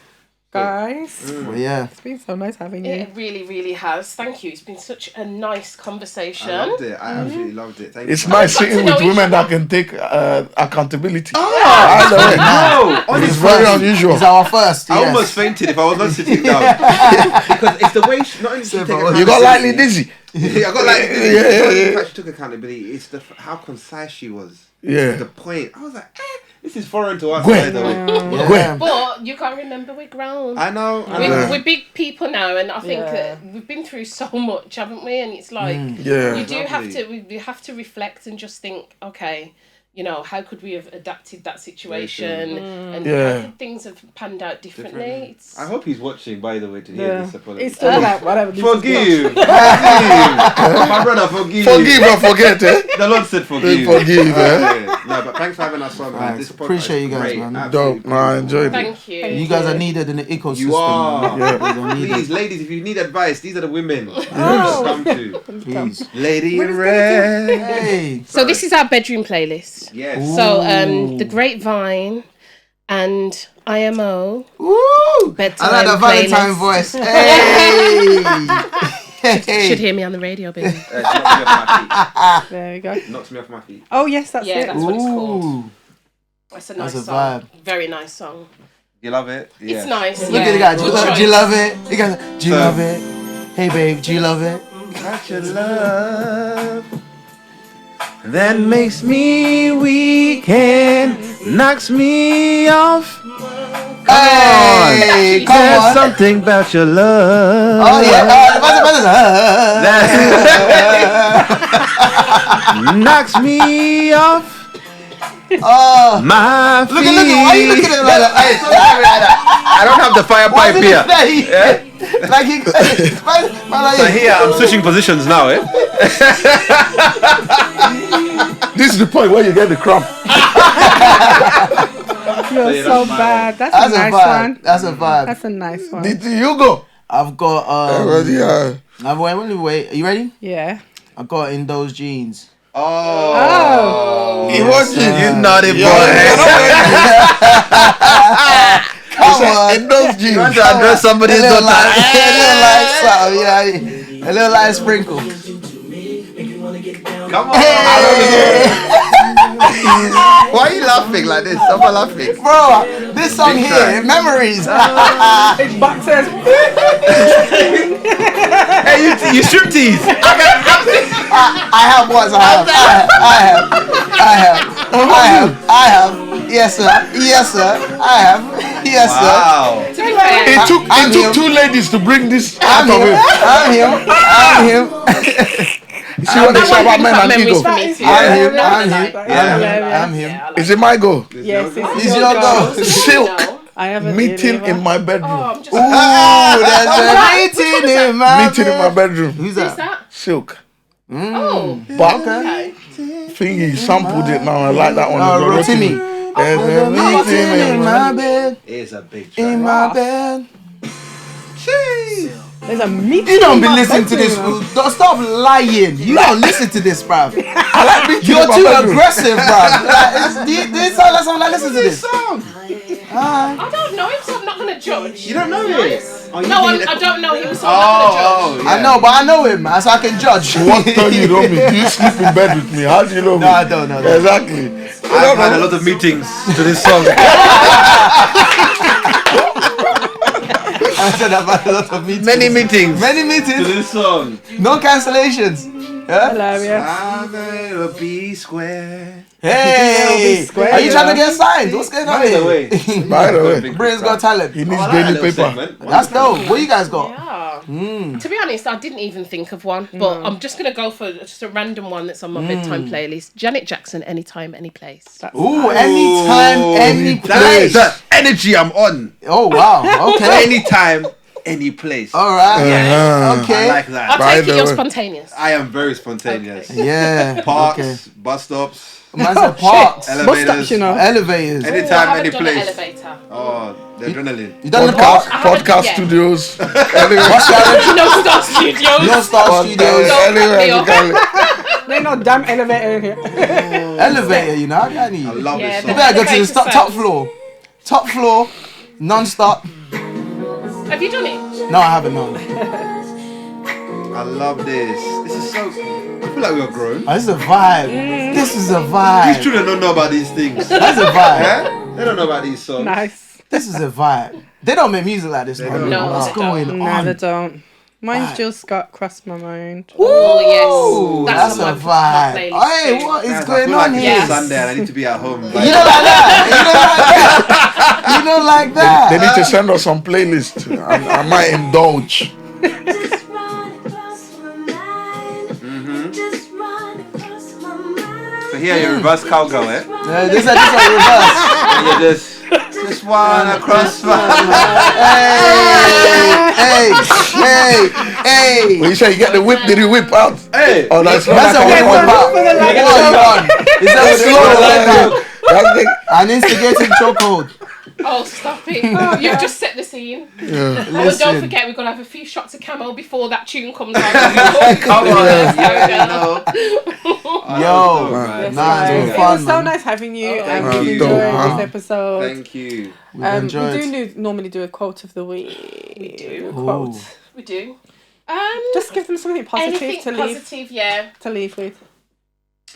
Guys, it's been so nice having you. It really, really has. Thank you. It's been such a nice conversation. I loved it. I absolutely loved it. Thank you. It's nice sitting with women that can take accountability. It's very unusual. It's our first. I almost fainted if I was not sitting down because it's the way not only she take accountability. You got lightly dizzy. I got lightly dizzy. In fact, she took accountability. It's how concise she was. Yeah. The point. I was like, this is foreign to us. But you gotta remember we're grown. I know. We're big people now, and I think we've been through so much, haven't we? And it's like you do have to. We have to reflect and just think, okay, how could we have adapted that situation, and how could things have panned out differently? I hope he's watching, by the way, to hear this apology. It's still like whatever. Forgive. My brother, forgive. Forgive and forget, eh? The Lord said forgive. Forgive, eh? No, but thanks for having us on, man. This appreciate you guys, great. man. Dope, man. I enjoyed it. Thank you. You guys are needed in the ecosystem. You are. Yeah. Please, ladies, if you need advice, these are the women you just come to. Please. Lady in red. Hey. So this is our bedroom playlist. Yes. So the Grapevine and IMO. Woo! Bedtime I like the Valentine playlist. voice. Hey. Should hear me on the radio, baby. Knocks me off my There we go. feet. Knocks me off my feet. Oh yes, that's Yeah, it. that's what it's called. Ooh. It's a nice That's a song. vibe. Very nice song. You love it? Yeah. It's nice. Look at the guy. Do you love it? You guys, do you So- love it? Hey babe, do you love it? Got your love that makes me weak and knocks me off. Hey, come There's on. something about your love. Oh yeah. Knocks me off Oh. my feet. Look at why you looking at it like that? Hey, stop looking like that. I don't have the fire Why pipe is here. it that he- Like he, So here I'm switching positions now, eh? This is the point where you get the cramp. You're Yeah, so that's my bad. That's That's a a nice vibe. one. That's a vibe. That's a nice one. Did you go? I've got wait. Are you ready? Yeah. I got In Those Jeans. Oh. He was You naughty boy. Come on. In those jeans. You want to address somebody's A little daughter? light, something, you know, a little light sprinkle. Come on. Why are you laughing like this? Someone laughing. Bro, this song Big here, track. memories. His back says. Hey, you striptease. I have once. I have. Yes, sir. I have. Yes, sir. Wow. To be fair, It took I'm him. 2 ladies to bring this I'm out of him. him. I'm him. You see what they say about men and memories ego? for me too. I'm him. No, I'm no, him. no. I'm him. Yeah, I like Is it my go? Yes, It's your go. Silk. No. I haven't. Meeting really in my bedroom. Oh, I'm just. Ooh, there's a meeting in my Meeting in my bedroom. Who's Who's that? that? Silk. Oh, But okay. thingy sampled it now. I like that one. Oh, as well. Rotimi. There's a There's a meeting in meeting. my bed. It's a big In track. my bed. There's a meeting. You don't in be my listening to this. bedroom. Don't stop lying. You don't listen to this, bruv. I like meeting You're in my too bedroom. aggressive, bruv. This song, that song, like, listen to this. Song. I don't know him, so I'm not gonna judge. You don't know it? Oh, you No, need I a- don't know him, so I'm not gonna judge. yeah. I know, but I know him, man, so I can judge. What time you know me? Do you sleep in bed with me? How do you know me? No, I don't know. Exactly. I've had a lot of meetings to this song. I said I've had a lot of meetings. Many meetings Many to meetings. this song. No cancellations. Yeah? Hilarious. I'm a B square. Hey, square, are you trying to yeah. get signed? What's going on By the way, here? By the way, Britain's Got Talent. he needs Oh, I like daily that little paper. segment. That's dope. What you guys got? Yeah. To be honest, I didn't even think of one, but I'm just gonna go for just a random one that's on my bedtime playlist. Janet Jackson, Anytime, Anyplace. Ooh, anytime, any That place. is the energy I'm on. Oh wow. Okay. Anytime, any place. All right. I Okay. like that. I'll By take the it you're way. spontaneous. I am very spontaneous. Yeah. Parks, Okay. bus stops, Man's a parks, Bus elevators. stops, you know. elevators. I Anytime, haven't any done an place. elevator. Oh, the adrenaline. You done the park? Podcast Yeah. studios. What's that? No Star Studios. No Star Studios. Don't cut me Anyway, off. There ain't no damn elevator in here. Elevator, you know. I need. I love Yeah, this You song. better go to the Elevator top sounds. floor. Top floor, non-stop. Have you done it? No, I haven't. No. I love this. This is so. I feel like we're grown. Oh, this is a vibe. This is a These vibe. children don't know about these things. That's a vibe. Eh? They don't know about these songs. Nice. This is a vibe. They don't make music like this, man. don't. No, What's they going don't. No, they on? don't. Mine's Vibe. Jill Scott crossed my mind. Oh Ooh, yes, that's on a my vibe. playlist Hey, too. what is Guys, I going feel on like here? it's Yes. Sunday and I need to be at home. You don't like that. You don't like that. They need to send us some playlist. I might indulge. So here you reverse cowgirl, eh? This is reverse. And you just wanna cross my. Hey. When you say you get the whip, did you whip out? Hey! Oh, that's not That's a like whip out. What you on? Is that That's what slow. That's the- an instigating chokehold? Oh, stop it! You've just set the scene. yeah. Oh, and don't Listen. forget, we're gonna have a few shots of camo before that tune comes on. Come on, Let's go, yeah, girl. Yo, man. nah, it's been It fun, was so man. nice having you. thank and we you. enjoyed Dope, this episode. Thank you. We've enjoyed. We do normally do a quote of the week. We do. Quote. We do. Just give them something positive anything to leave. positive, yeah. To leave with.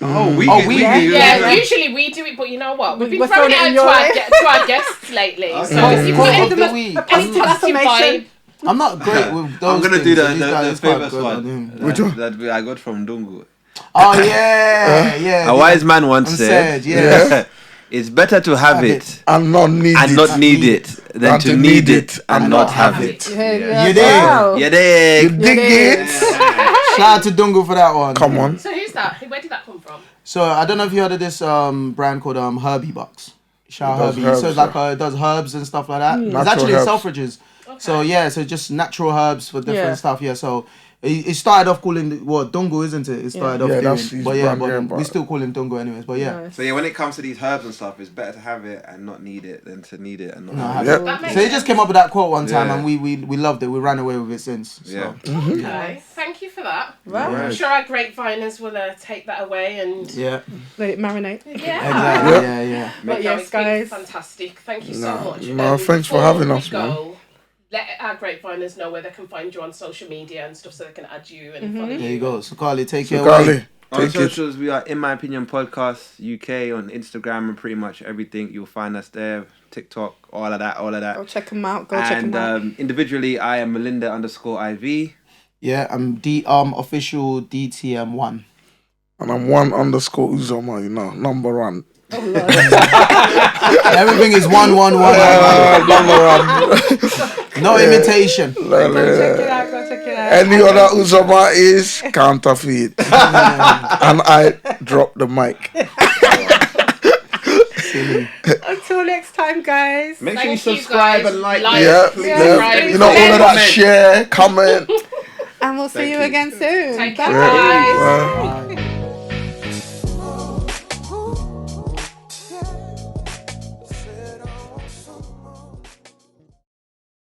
We Yeah, do. usually we do it, but you know what? We've been We're throwing it throwing it out in to our guests lately. So Okay. if you Quote want of the week. a positive vibe. I'm not great with those I'm gonna things, do so these the guys quite famous good on one. him. Which one? That I got from Dungu. Oh yeah. A wise man once said, yeah. "It's better to have it And not need and it. not need it than to need it and not have it." Yeah. You did. Wow. You dig? Dig it. Shout out to Dungu for that one. Come on. So who's that? Where did that come from? So I don't know if you heard of this brand called Herbie Bucks. Shout out It does Herbie. So herbs, it's like it does herbs and stuff like that. It's Natural actually herbs. Selfridges. So yeah, so just natural herbs for different Yeah. stuff. Yeah, so it started off calling Dungu, isn't it? It started off that's doing, his but yeah, brand name, but we still call him Dungu anyways. But yeah. Nice. So yeah, when it comes to these herbs and stuff, it's better to have it and not need it than to need it and not No, have Yeah. it. That makes So he sense. just came up with that quote one time, Yeah. and we loved it. We ran away with it since. So. Yeah. Okay, thank you for that. Right. I'm sure our grapeviners will take that away and Yeah. Let it marinate. yeah. Exactly. Yeah. But No, yes, it's been guys. fantastic. Thank you so much. No, thanks for Before having we us, man. go, let our grapeviners know where they can find you on social media and stuff so they can add you and follow you. There you go. So Carly, take care. Carly, On take it. socials, we are In My Opinion Podcast UK on Instagram and pretty much everything. You'll find us there. TikTok, all of that. Go check them out. Go check them out. And individually, I am Melinda_IV. Yeah, I'm official DTM1. And I'm 1_Uzoma, you know, number one. Everything is 111. Number one. No imitation. Go check it out. Go check it out. Any other Uzoma is counterfeit. And I drop the mic. Until next time, guys. Make sure you Thank you, subscribe guys. and like. Yeah, subscribe, you know, all of that comment. share, comment. And we'll see Thank you you. again soon. Take Bye. care, guys. Bye.